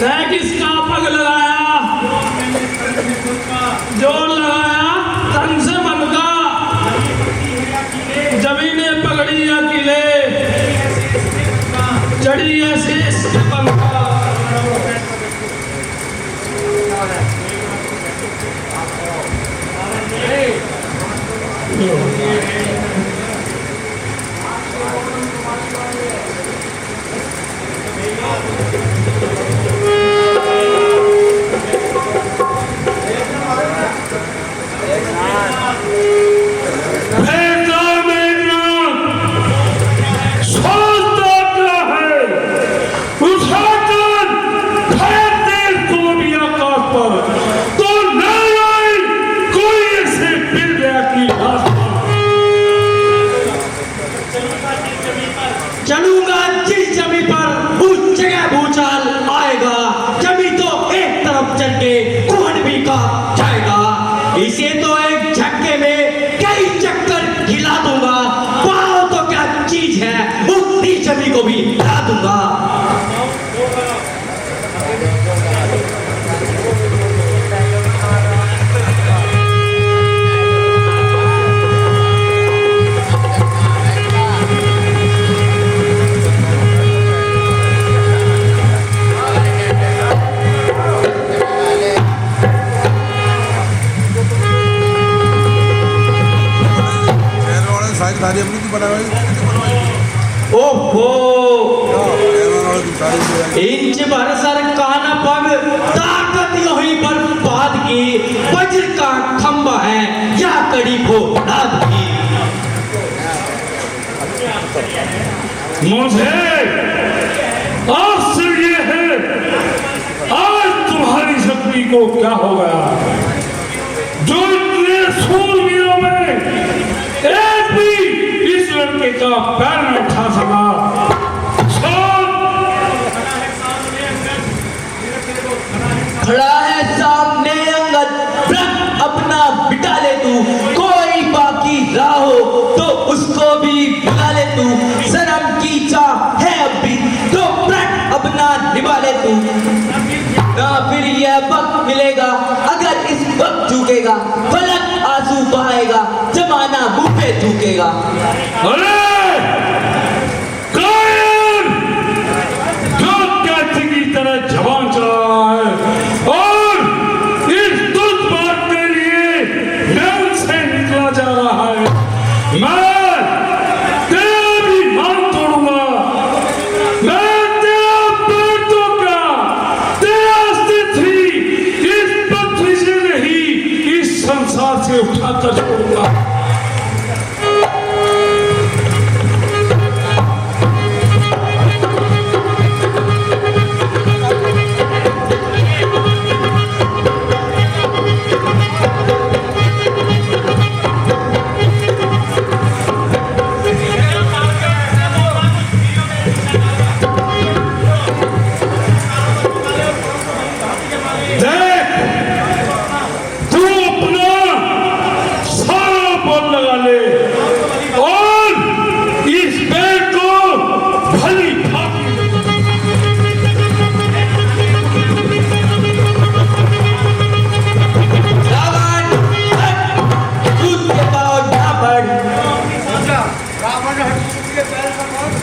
मैं किसका पग लगाया? जोर लगाया तन से मन का, जमीने पकड़ी या किले, चढ़ी या शेष के पंखा। चलूंगा जिस जमी पर उस जगह भूचाल आएगा, जमी तो एक तरफ चल के कुहन भी का जाएगा। इसे तो एक झटके में कई चक्कर हिला दूंगा, पाओ तो क्या चीज है उतनी जमी को भी हिला दूंगा। ओहो, इंच भर सर काना पग, ताकत यहीं पर बात की, वज्र का खंबा है या कड़ी को दाद की। मुझे आज से ये है, आज तुम्हारी शक्ति को क्या हो गया? जो इतने सूरवीरों में एक भी में झुकेगा। अरे कायर जो कैसे की तरह जवान चला रहा है और इस दुष्ट बात के लिए जेल से निकला जा रहा है। मैं तेरा भी मान तोड़ूंगा, मैं तेरा पेट तोड़ूंगा, तेरा अस्तित्व इस पृथ्वी से नहीं इस संसार से उठाकर छोड़ूंगा।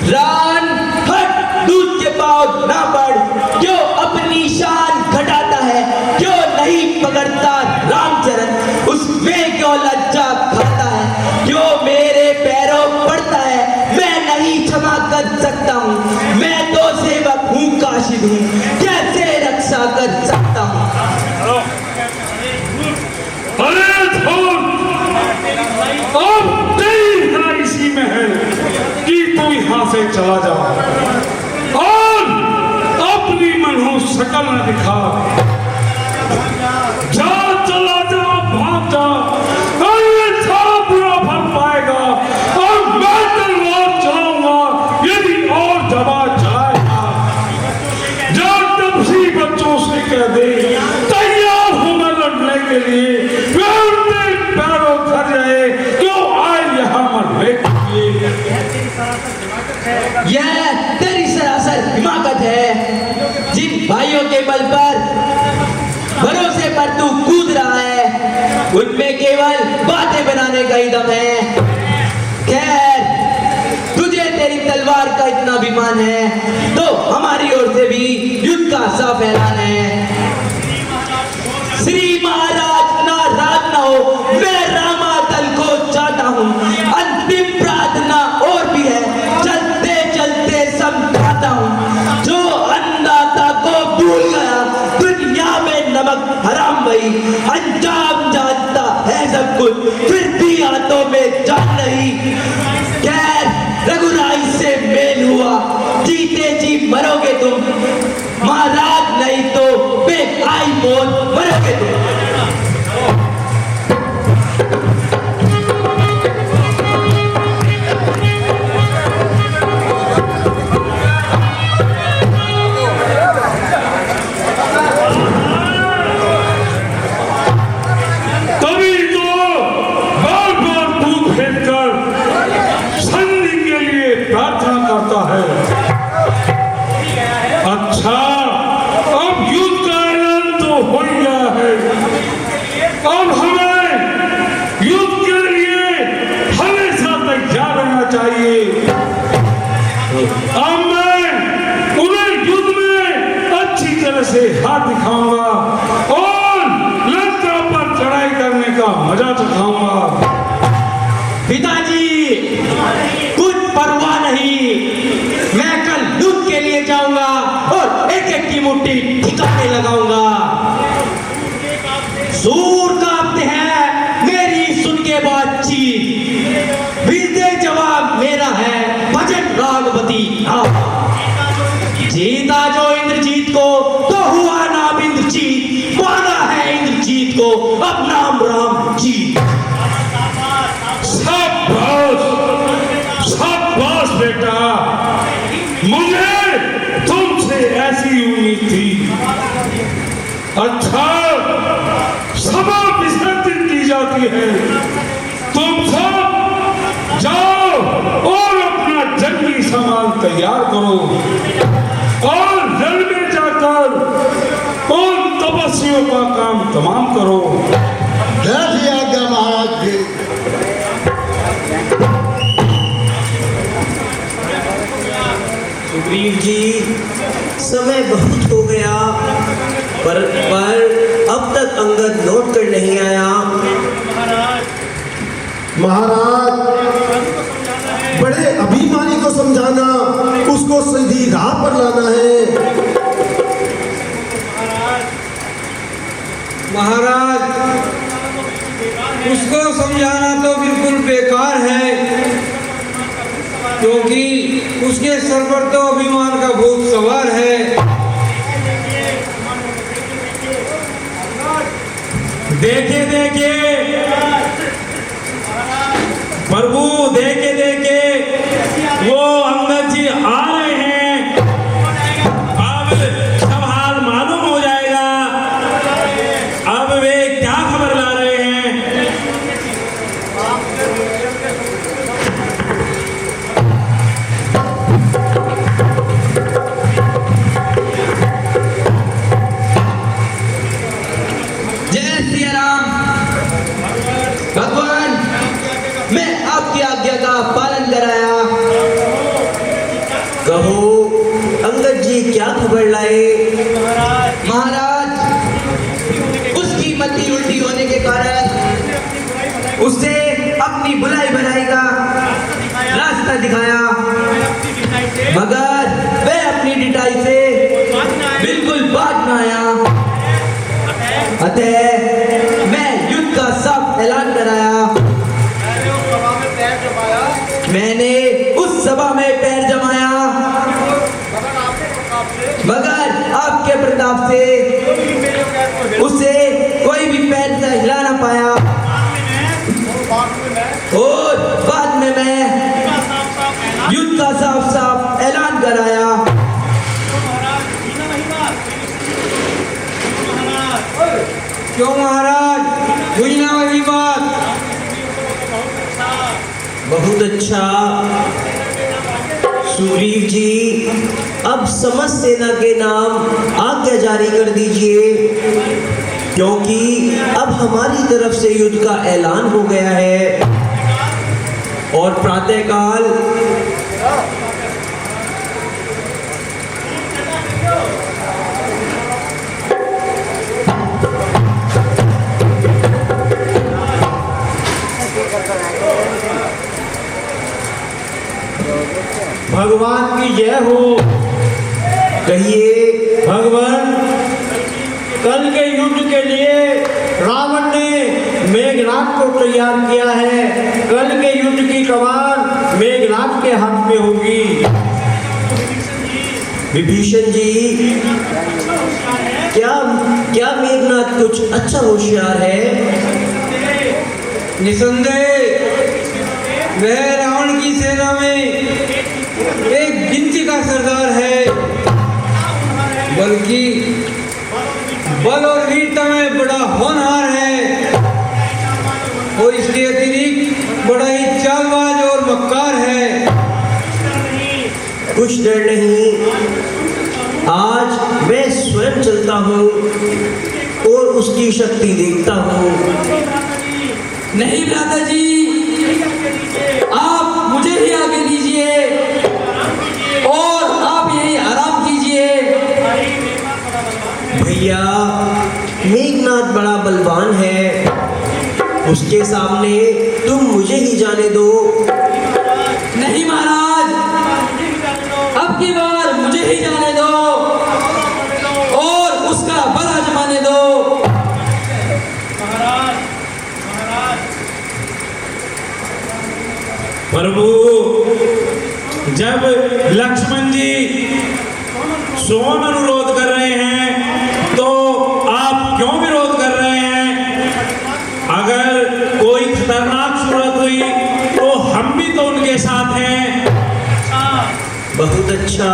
रान हट, दूध के पाँव ना बढ़, क्यों अपनी शान घटाता है, क्यों नहीं पकड़ता रामचरण, उसमें क्यों लज्जा खाता है, क्यों मेरे पैरों पड़ता है, मैं नहीं क्षमा कर सकता हूँ, मैं तो सेवक हूँ, काशिद हूँ, कैसे रक्षा कर सकता हूँ। अरे धूर्त, अब तेरी भलाई इसी में है कि तू यहाँ से चला जा और अपनी मनहूस शकल न दिखा। जा, चला जा, भाग जा, अरे सब बुरा फल पाएगा और मैं तलवार चलाऊंगा यदि और दबा जाएगा। जा तपसी बच्चों से कह दे तैयार हूं मैं लड़ने के लिए, वे उनके पैरों धर रहे क्यों आए यहाँ मरने के लिए। यह तेरी सरासर हिमाकत है, जिन भाइयों के बल पर भरोसे पर तू कूद रहा है उनमें केवल बातें बनाने का ही दम है। खैर, तुझे तेरी तलवार का इतना अभिमान है तो हमारी ओर से भी युद्ध का साफ ऐलान है। श्री महाराज नाराज न हो, मैं रामादल को चाहता हूँ, अंतिम प्रार्थना और भी है, चलते चलते समझाता हूँ, जो अन्नदाता को भूल गया दुनिया में नमक हराम वही, अंजाम जानता है सब कुछ फिर भी हाथों में जान नहीं। खैर, रघुराई से मेल हुआ, जीते जी मरोगे तुम, महाराज नहीं तो बेआई मौत मरोगे तुम। तभी तो बार बार दूध फेंककर संधि के लिए प्रार्थना करता है। अच्छा, अब युद्ध का ऐलान तो हो गया है, अब हमें युद्ध के लिए हमेशा तैयार रहना चाहिए। अब मैं उन्हें युद्ध में अच्छी तरह से हाथ दिखाऊंगा और लंका पर चढ़ाई करने का मजा चखाऊंगा। पिताजी, कुछ परवाह नहीं, मैं कल युद्ध के लिए जाऊंगा और एक एक की मुट्ठी ठिकाने लगाऊंगा। सूर कांपते हैं मेरी सुन के बातचीत, विजय जवाब मेरा है भजन राघवती। जीता जो इंद्रजीत को तो हुआ नाम इंद्रजीत, पाना है इंद्रजीत को अब नाम राम जीत। शाबाश बेटा, मुझे तुमसे ऐसी उम्मीद थी। अच्छा, सभा विसर्जित की जाती है, तुम सब जाओ और अपना जंगी सामान तैयार करो और रण में जाकर उन तपस्वियों का काम तमाम करो। जय श्री आज्ञा महाराज जी। समय बहुत हो गया, पर अब तक अंगद लौट कर नहीं आया। महाराज, बड़े अभिमानी को समझाना, उसको सीधी राह पर लाना है। महाराज, उसको समझाना तो बिल्कुल बेकार है, क्योंकि उसके सर पर तो अभिमान का भूत सवार है। देखे देखे प्रभु, देखे देखे वो अंगद जी आ रहे हैं। अब सब हाल मालूम हो जाएगा। अब वे क्या खबर ला रहे हैं। जय सिया राम। भगवान, मैं आपकी आज्ञा का पालन कराया। कहो अंगद जी क्या खबर लाए? महाराज, उसकी मति उल्टी होने के कारण उससे अपनी बुलाई भलाई का रास्ता दिखाया, मगर वह अपनी डिटाई से बिल्कुल बात न आया। अतः मैं युद्ध का साफ ऐलान कराया। मैंने उस सभा में पैर जमाया, मगर आपके प्रताप से उसे कोई भी पैर से हिला ना पाया। और बाद में मैं युद्ध का साफ साफ ऐलान कराया। क्यों महाराज, हुई ना वही बात? बहुत अच्छा। सुग्रीव जी, अब समस्त सेना के नाम आज्ञा जारी कर दीजिए, क्योंकि अब हमारी तरफ से युद्ध का ऐलान हो गया है। और प्रातःकाल भगवान की जय हो। कहिए। भगवान, कल के युद्ध के लिए रावण ने मेघनाद को तैयार किया है। कल के युद्ध की कमान मेघनाद के हाथ में होगी। विभीषण जी, क्या मेघनाद कुछ अच्छा होशियार है? निसंदेह वह रावण की सेना में एक गिनती का सरदार है, बल्कि बल और वीरता में बड़ा होनहार है, और इसके अतिरिक्त बड़ा ही चालबाज और मक्कार है। कुछ डर नहीं, आज मैं स्वयं चलता हूँ और उसकी शक्ति देखता हूँ। नहीं भ्राता जी, आप मुझे ही आगे दीजिए और आप यही आराम कीजिए। भैया, मेघनाद बड़ा बलवान है, उसके सामने तुम मुझे ही जाने दो। नहीं महाराज, अब की बार मुझे ही जाने दो और उसका बल आजमाने दो। प्रभु, जब लक्ष्मण जी स्वयं अनुरोध कर रहे हैं तो आप क्यों विरोध कर रहे हैं? अगर कोई खतरनाक सूरत हुई तो हम भी तो उनके साथ हैं। बहुत अच्छा।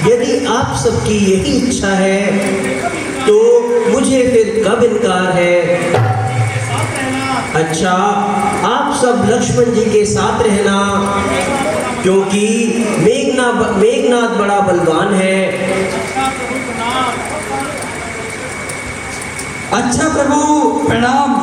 यदि आप सबकी यही इच्छा है तो मुझे फिर कब इनकार है। अच्छा, आप सब लक्ष्मण जी के साथ रहना, क्योंकि मेघनाद बड़ा बलवान है। अच्छा प्रभु, प्रणाम।